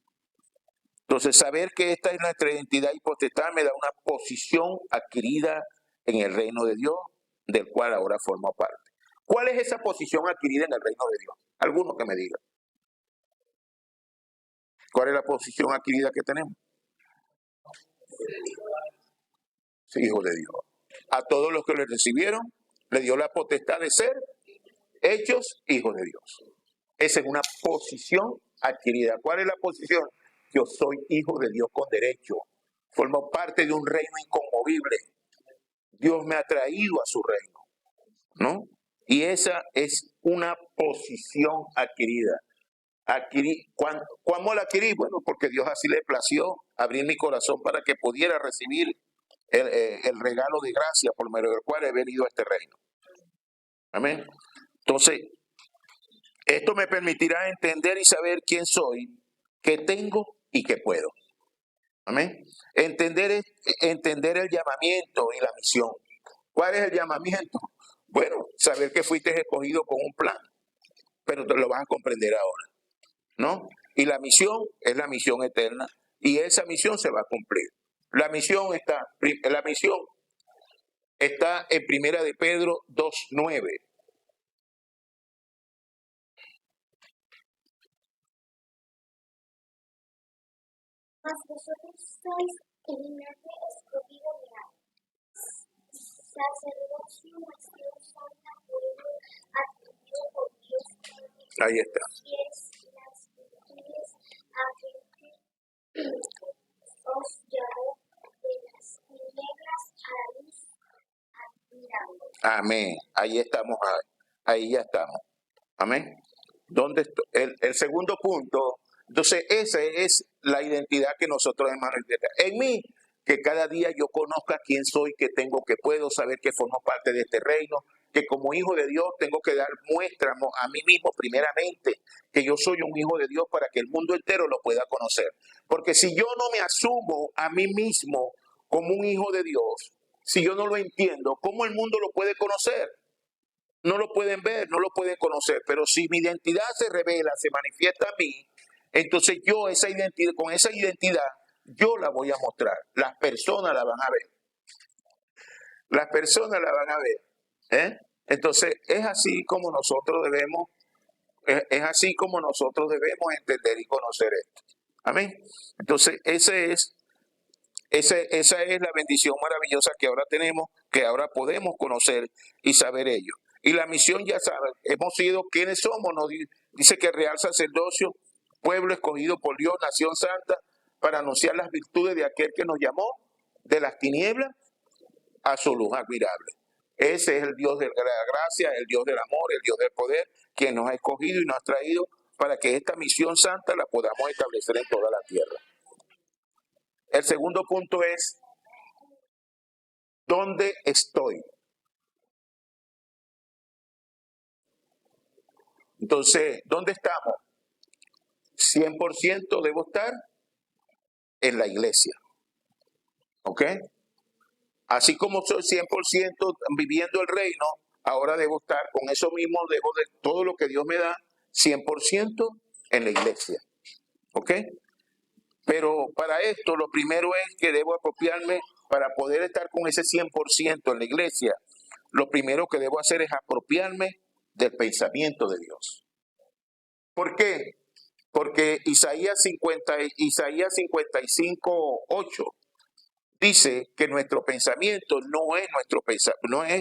Entonces, saber que esta es nuestra identidad y potestad me da una posición adquirida en el reino de Dios, del cual ahora formo parte. ¿Cuál es esa posición adquirida en el reino de Dios? Alguno que me diga. ¿Cuál es la posición adquirida que tenemos? Hijo de Dios. A todos los que le recibieron, le dio la potestad de ser hechos hijos de Dios. Esa es una posición adquirida. ¿Cuál es la posición? Yo soy hijo de Dios con derecho. Formo parte de un reino inconmovible. Dios me ha traído a su reino, ¿no? Y esa es una posición adquirida. ¿Cuándo la adquirí? Bueno, porque Dios así le plació abrir mi corazón para que pudiera recibir el regalo de gracia por medio del cual he venido a este reino. Amén. Entonces, esto me permitirá entender y saber quién soy, qué tengo y qué puedo. Amén. Entender el llamamiento y la misión. ¿Cuál es el llamamiento? Bueno, saber que fuiste escogido con un plan, pero te lo vas a comprender ahora, ¿no? Y la misión es la misión eterna y esa misión se va a cumplir. La misión está en Primera de Pedro 2:9. Mas vosotros sois linaje escogido real, sacerdocio, nación santa, pueblo adquirido por Dios Padre, Ahí está. y es las virtudes a que os llamó de las tinieblas a la luz admirable. Amén. Ahí estamos. Ahí ya estamos. Amén. ¿Dónde el segundo punto? Entonces, esa es la identidad que nosotros hemos manifestado. En mí, que cada día yo conozca quién soy, que tengo, que puedo saber que formo parte de este reino, que como hijo de Dios tengo que dar muestra a mí mismo primeramente, que yo soy un hijo de Dios para que el mundo entero lo pueda conocer. Porque si yo no me asumo a mí mismo como un hijo de Dios, si yo no lo entiendo, ¿cómo el mundo lo puede conocer? No lo pueden ver, no lo pueden conocer, pero si mi identidad se revela, se manifiesta a mí, entonces yo esa identidad, con esa identidad, yo la voy a mostrar. Las personas la van a ver. Las personas la van a ver. Entonces es así como nosotros debemos, es así como nosotros debemos entender y conocer esto. Amén. Entonces esa es la bendición maravillosa que ahora tenemos, que ahora podemos conocer y saber ello. Y la misión, ya saben, hemos sido quienes somos, nos dice que real sacerdocio, pueblo escogido por Dios, nación santa, para anunciar las virtudes de aquel que nos llamó de las tinieblas a su luz admirable. Ese es el Dios de la gracia, el Dios del amor, el Dios del poder, quien nos ha escogido y nos ha traído para que esta misión santa la podamos establecer en toda la tierra. El segundo punto es, ¿dónde estoy? Entonces, ¿dónde estamos? 100% debo estar en la iglesia. ¿Ok? Así como soy 100% viviendo el reino, ahora debo estar con eso mismo, debo de todo lo que Dios me da, 100% en la iglesia. ¿Ok? Pero para esto, lo primero es que debo apropiarme, para poder estar con ese 100% en la iglesia, lo primero que debo hacer es apropiarme del pensamiento de Dios. ¿Por qué? Porque Isaías 55:8 dice que nuestro pensamiento no es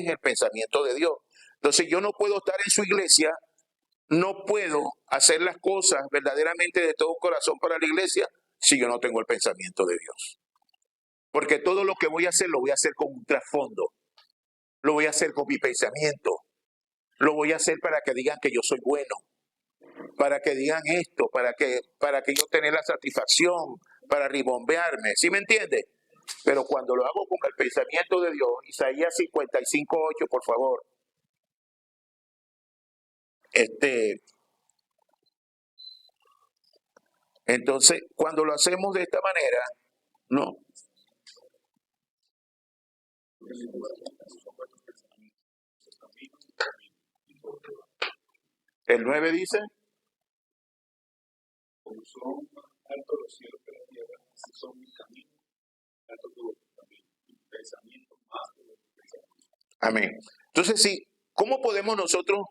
el pensamiento de Dios. Entonces yo no puedo estar en su iglesia, no puedo hacer las cosas verdaderamente de todo corazón para la iglesia si yo no tengo el pensamiento de Dios. Porque todo lo que voy a hacer lo voy a hacer con un trasfondo, lo voy a hacer con mi pensamiento, lo voy a hacer para que digan que yo soy bueno, para que digan esto, para que yo tenga la satisfacción, para ribombearme, ¿sí me entiende? Pero cuando lo hago con el pensamiento de Dios, Isaías 55:8, por favor. Entonces, cuando lo hacemos de esta manera, ¿no? El 9 dice, Como son más altos los cielos que la tierra, así son mis caminos, altos que vuestros caminos, mis pensamientos más que vuestros pensamientos. amén. Entonces, sí, ¿cómo podemos nosotros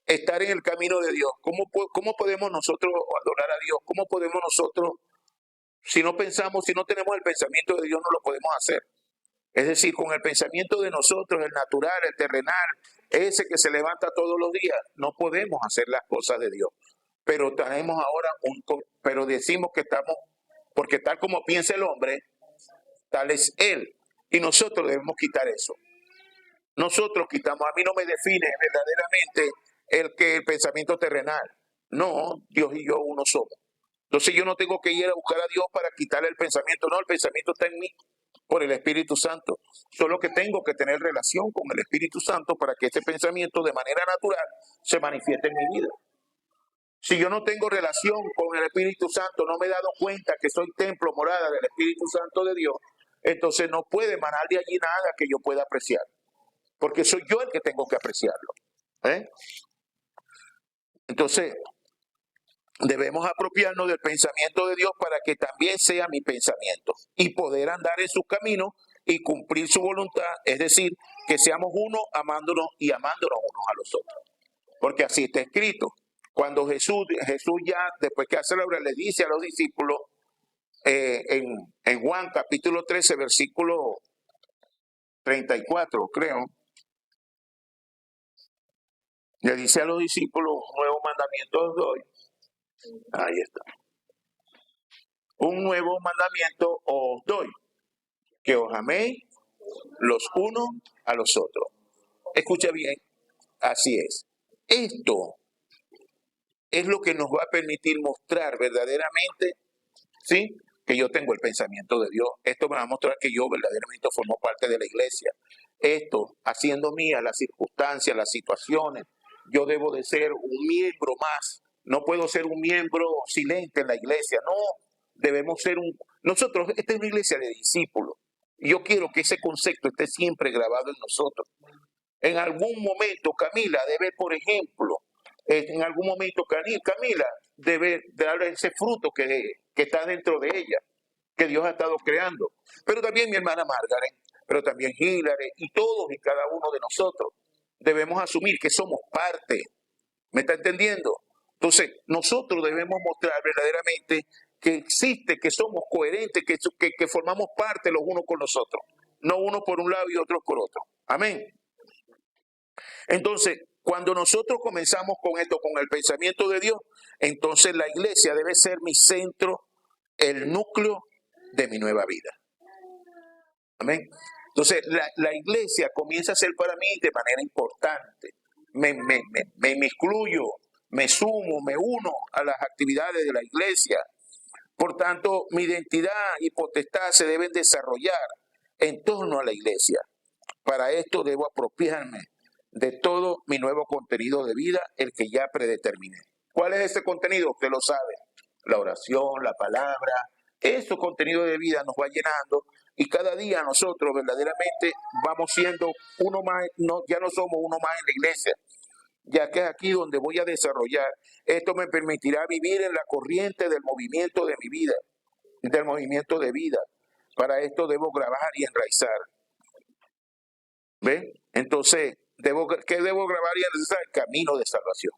estar en el camino de Dios? ¿Cómo podemos nosotros adorar a Dios? ¿Cómo podemos nosotros, si no pensamos, si no tenemos el pensamiento de Dios, no lo podemos hacer? Es decir, con el pensamiento de nosotros, el natural, el terrenal, ese que se levanta todos los días, no podemos hacer las cosas de Dios. Pero tenemos ahora pero decimos que estamos, porque tal como piensa el hombre, tal es él. Y nosotros debemos quitar eso. Nosotros quitamos, a mí no me define verdaderamente el pensamiento terrenal. No, Dios y yo uno somos. Entonces yo no tengo que ir a buscar a Dios para quitarle el pensamiento. No, el pensamiento está en mí por el Espíritu Santo. Solo que tengo que tener relación con el Espíritu Santo para que este pensamiento de manera natural se manifieste en mi vida. Si yo no tengo relación con el Espíritu Santo, no me he dado cuenta que soy templo, morada del Espíritu Santo de Dios, entonces no puede emanar de allí nada que yo pueda apreciar. porque soy yo el que tengo que apreciarlo. Entonces, debemos apropiarnos del pensamiento de Dios para que también sea mi pensamiento y poder andar en su camino y cumplir su voluntad, es decir, que seamos uno amándonos y amándonos unos a los otros. Porque así está escrito. Cuando Jesús ya, después que hace la obra, le dice a los discípulos en Juan capítulo 13, versículo 34, creo, le dice a los discípulos, un nuevo mandamiento os doy. Ahí está. Un nuevo mandamiento os doy, que os améis los unos a los otros. Escucha bien, así es. Esto es lo que nos va a permitir mostrar verdaderamente, ¿sí?, que yo tengo el pensamiento de Dios. Esto me va a mostrar que yo verdaderamente formo parte de la iglesia. Esto, haciendo mías las circunstancias, las situaciones, yo debo de ser un miembro más. No puedo ser un miembro silente en la iglesia. No, debemos ser nosotros, esta es una iglesia de discípulos. Y yo quiero que ese concepto esté siempre grabado en nosotros. En algún momento, Camila debe, por ejemplo, en algún momento Camila debe darle ese fruto que está dentro de ella, que Dios ha estado creando. Pero también mi hermana Margaret, pero también Hilary y todos y cada uno de nosotros debemos asumir que somos parte. ¿Me está entendiendo? Entonces, nosotros debemos mostrar verdaderamente que existe, que somos coherentes, que formamos parte los unos con los otros. No uno por un lado y otros por otro. Amén. Entonces, cuando nosotros comenzamos con esto, con el pensamiento de Dios, entonces la iglesia debe ser mi centro, el núcleo de mi nueva vida. Amén. Entonces, la iglesia comienza a ser para mí de manera importante. Me incluyo, me sumo, me uno a las actividades de la iglesia. Por tanto, mi identidad y potestad se deben desarrollar en torno a la iglesia. Para esto debo apropiarme de todo mi nuevo contenido de vida, el que ya predeterminé. ¿Cuál es ese contenido? Usted lo sabe. La oración, la palabra, ese contenido de vida nos va llenando y cada día nosotros verdaderamente vamos siendo uno más, ya no somos uno más en la iglesia, ya que es aquí donde voy a desarrollar. Esto me permitirá vivir en la corriente del movimiento de mi vida, del movimiento de vida. Para esto debo grabar y enraizar. ¿Ven? Entonces, ¿qué debo grabar y enraizar? El camino de salvación.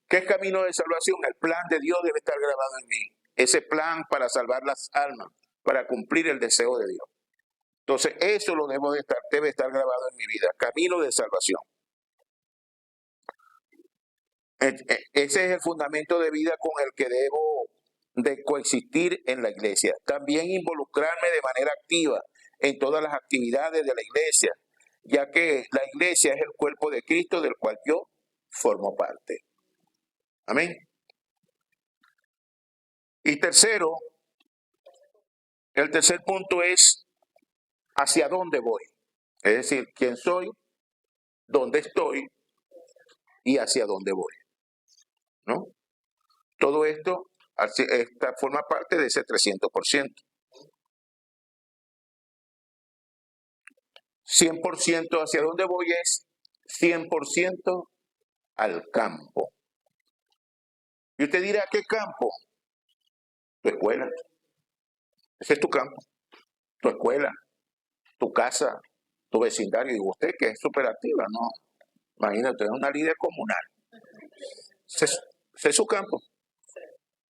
¿Qué es camino de salvación? El plan de Dios debe estar grabado en mí. Ese plan para salvar las almas, para cumplir el deseo de Dios. Entonces, eso lo debe estar grabado en mi vida. Camino de salvación. Ese es el fundamento de vida con el que debo de coexistir en la iglesia. También involucrarme de manera activa en todas las actividades de la iglesia, ya que la iglesia es el cuerpo de Cristo del cual yo formo parte. Amén. Y tercero, el tercer punto es hacia dónde voy. Es decir, quién soy, dónde estoy y hacia dónde voy. ¿No? Todo esto forma parte de ese 300%. 100% hacia dónde voy es 100% al campo. Y usted dirá, ¿qué campo? Tu escuela. Ese es tu campo. Tu escuela, tu casa, tu vecindario. Y usted que es súper activa, ¿no? Imagínate, es una líder comunal. Ese es su campo.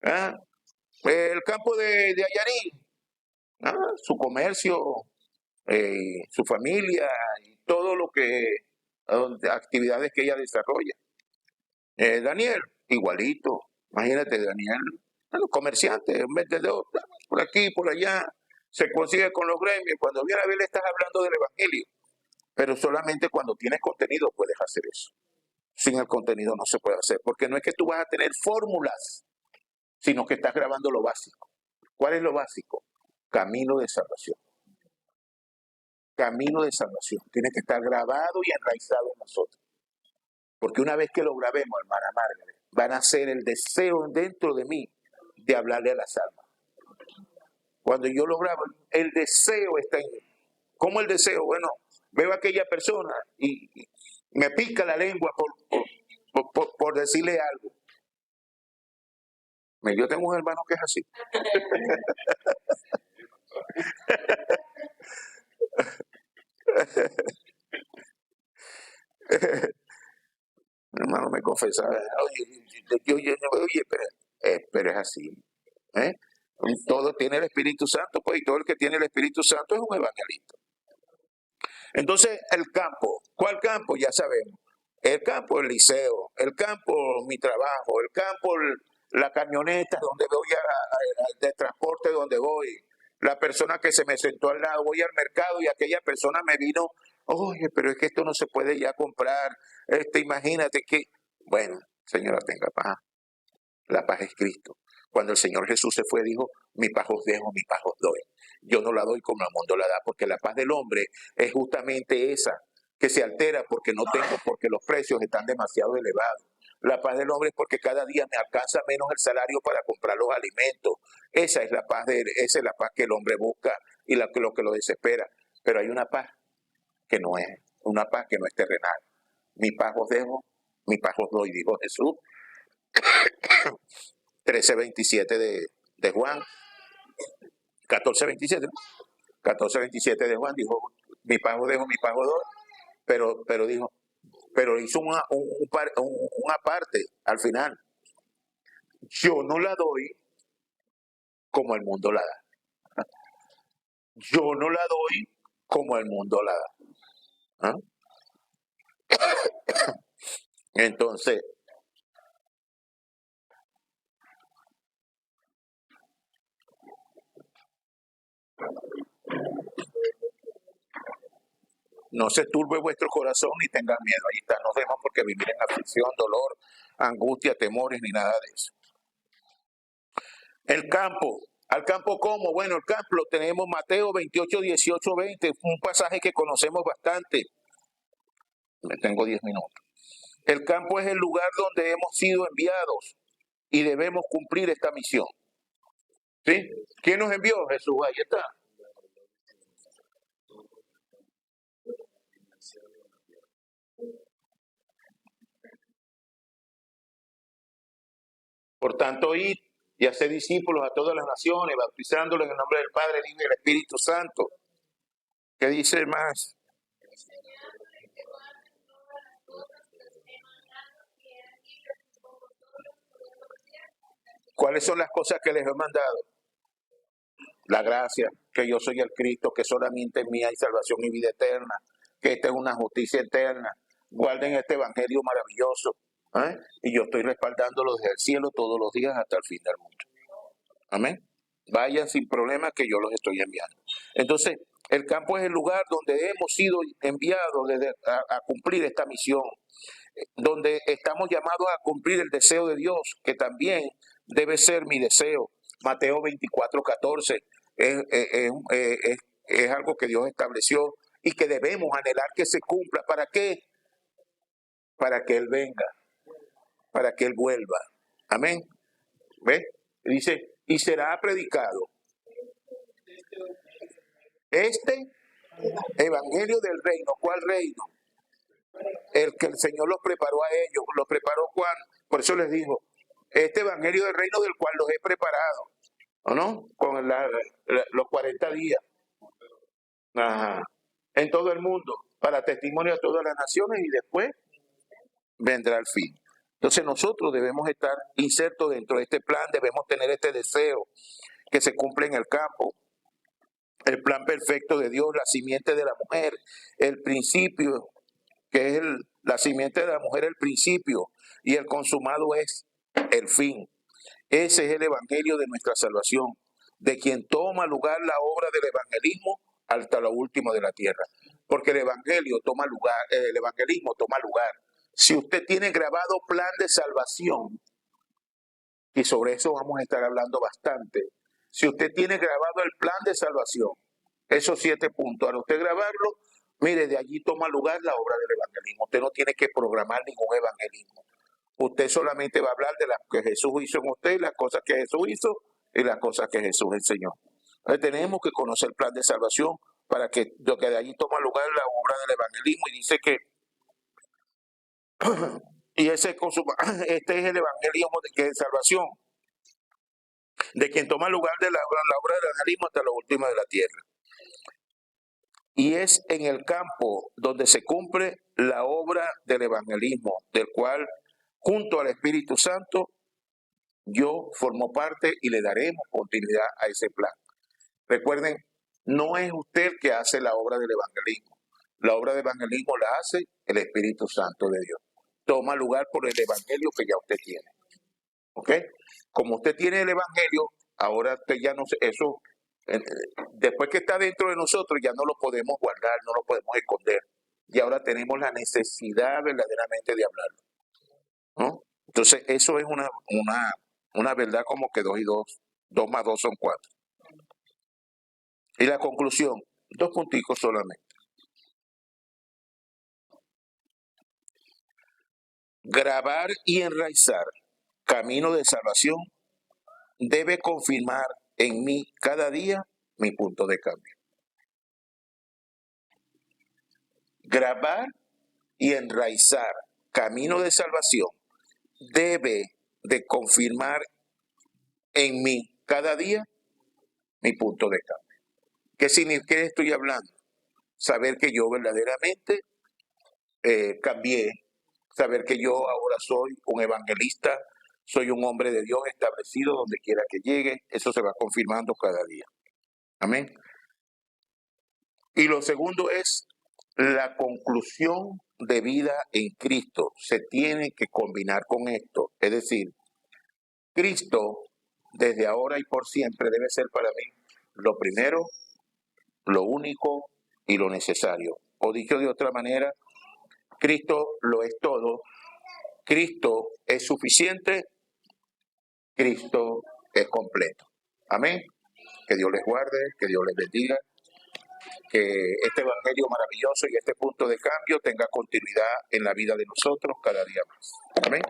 ¿Ah? El campo de Ayarín. ¿Ah? Su comercio, su familia y todo lo que, actividades que ella desarrolla. Daniel, igualito. Imagínate, Daniel, bueno, comerciante, un vendedor, por aquí, por allá, se consigue con los gremios. Cuando viene a ver, le estás hablando del evangelio. Pero solamente cuando tienes contenido puedes hacer eso. Sin el contenido no se puede hacer, porque no es que tú vas a tener fórmulas, sino que estás grabando lo básico. ¿Cuál es lo básico? Camino de salvación. Camino de salvación. Tiene que estar grabado y enraizado en nosotros. Porque una vez que lo grabemos, hermana Margaret, van a ser el deseo dentro de mí de hablarle a las almas. Cuando yo lo grabo, el deseo está en mí. ¿Cómo el deseo? Bueno, veo a aquella persona y me pica la lengua por decirle algo. Yo tengo un hermano que es así. Mi hermano me confesaba, oye, pero es así. ¿eh? Todo tiene el Espíritu Santo, pues, y todo el que tiene el Espíritu Santo es un evangelista. Entonces, el campo, ¿cuál campo? Ya sabemos. El campo, el liceo, el campo, mi trabajo, el campo, la camioneta donde voy de transporte donde voy, la persona que se me sentó al lado, voy al mercado y aquella persona me vino, oye, pero es que esto no se puede ya comprar, imagínate que, bueno, señora, tenga paz, la paz es Cristo. Cuando el Señor Jesús se fue, dijo, mi paz os dejo, mi paz os doy. Yo no la doy como el mundo la da, porque la paz del hombre es justamente esa, que se altera porque los precios están demasiado elevados. La paz del hombre es porque cada día me alcanza menos el salario para comprar los alimentos. Esa es la paz que el hombre busca y lo que lo desespera. Pero hay una paz que no es terrenal. Mi paz os dejo, mi paz os doy, dijo Jesús. 13:27 de Juan, 14:27, ¿no? 14:27 de Juan dijo, mi paz os dejo, mi paz os doy, pero dijo, pero hizo una parte al final. Yo no la doy como el mundo la da. Yo no la doy como el mundo la da. Entonces, no se turbe vuestro corazón ni tengan miedo. Ahí está, no debemos porque vivir en aflicción, dolor, angustia, temores, ni nada de eso. El campo. ¿Al campo cómo? Bueno, el campo lo tenemos Mateo 28, 18, 20, un pasaje que conocemos bastante. Tengo 10 minutos. El campo es el lugar donde hemos sido enviados y debemos cumplir esta misión. ¿Sí? ¿Quién nos envió? Jesús, ahí está. Por tanto, id y hacer discípulos a todas las naciones, bautizándolos en el nombre del Padre, del Hijo y del Espíritu Santo. ¿Qué dice más? ¿Cuáles son las cosas que les he mandado? La gracia, que yo soy el Cristo, que solamente en mí hay salvación y vida eterna, que esta es una justicia eterna. Guarden este evangelio maravilloso. Y yo estoy respaldándolo desde el cielo todos los días hasta el fin del mundo. Amén. Vayan sin problema que yo los estoy enviando. Entonces, el campo es el lugar donde hemos sido enviados a cumplir esta misión, donde estamos llamados a cumplir el deseo de Dios, que también debe ser mi deseo. Mateo 24, 14 es algo que Dios estableció y que debemos anhelar que se cumpla. ¿Para qué? Para que Él venga, para que Él vuelva. Amén. ¿Ve? Dice, y será predicado este evangelio del reino. ¿Cuál reino? El que el Señor los preparó a ellos. ¿Los preparó cuándo? Por eso les dijo, este evangelio del reino del cual los he preparado. ¿O no? Con los 40 días. Ajá. En todo el mundo, para testimonio a todas las naciones, y después vendrá el fin. Entonces nosotros debemos estar insertos dentro de este plan, debemos tener este deseo que se cumple en el campo. El plan perfecto de Dios, la simiente de la mujer, el principio, que es la simiente de la mujer, el principio, y el consumado es el fin. Ese es el evangelio de nuestra salvación, de quien toma lugar la obra del evangelismo hasta lo último de la tierra. Porque el evangelismo toma lugar. Si usted tiene grabado plan de salvación, y sobre eso vamos a estar hablando bastante, si usted tiene grabado el plan de salvación, esos 7 puntos, al usted grabarlo, mire, de allí toma lugar la obra del evangelismo. Usted no tiene que programar ningún evangelismo. Usted solamente va a hablar de las que Jesús hizo en usted, las cosas que Jesús hizo y las cosas que Jesús enseñó. Entonces tenemos que conocer el plan de salvación para que lo que de allí toma lugar la obra del evangelismo, y dice que y este es el evangelismo de que es salvación, de quien toma lugar de la obra del evangelismo hasta la última de la tierra. Y es en el campo donde se cumple la obra del evangelismo, del cual, junto al Espíritu Santo, yo formo parte y le daremos continuidad a ese plan. Recuerden, no es usted el que hace la obra del evangelismo. La obra del evangelismo la hace el Espíritu Santo de Dios. Toma lugar por el evangelio que ya usted tiene. ¿Ok? Como usted tiene el evangelio, ahora usted ya no sé, eso, después que está dentro de nosotros, ya no lo podemos guardar, no lo podemos esconder. Y ahora tenemos la necesidad verdaderamente de hablarlo, ¿no? Entonces, eso es una verdad como que 2 y 2 más 2 son 4. Y la conclusión, 2 punticos solamente. Grabar y enraizar camino de salvación debe confirmar en mí cada día mi punto de cambio. Grabar y enraizar camino de salvación debe de confirmar en mí cada día mi punto de cambio. ¿Qué estoy hablando? Saber que yo verdaderamente cambié, saber que yo ahora soy un evangelista, soy un hombre de Dios establecido donde quiera que llegue, eso se va confirmando cada día. Amén. Y lo segundo es la conclusión de vida en Cristo. Se tiene que combinar con esto. Es decir, Cristo desde ahora y por siempre debe ser para mí lo primero, lo único y lo necesario. O dicho de otra manera, Cristo lo es todo, Cristo es suficiente, Cristo es completo. Amén. Que Dios les guarde, que Dios les bendiga, que este evangelio maravilloso y este punto de cambio tenga continuidad en la vida de nosotros cada día más. Amén.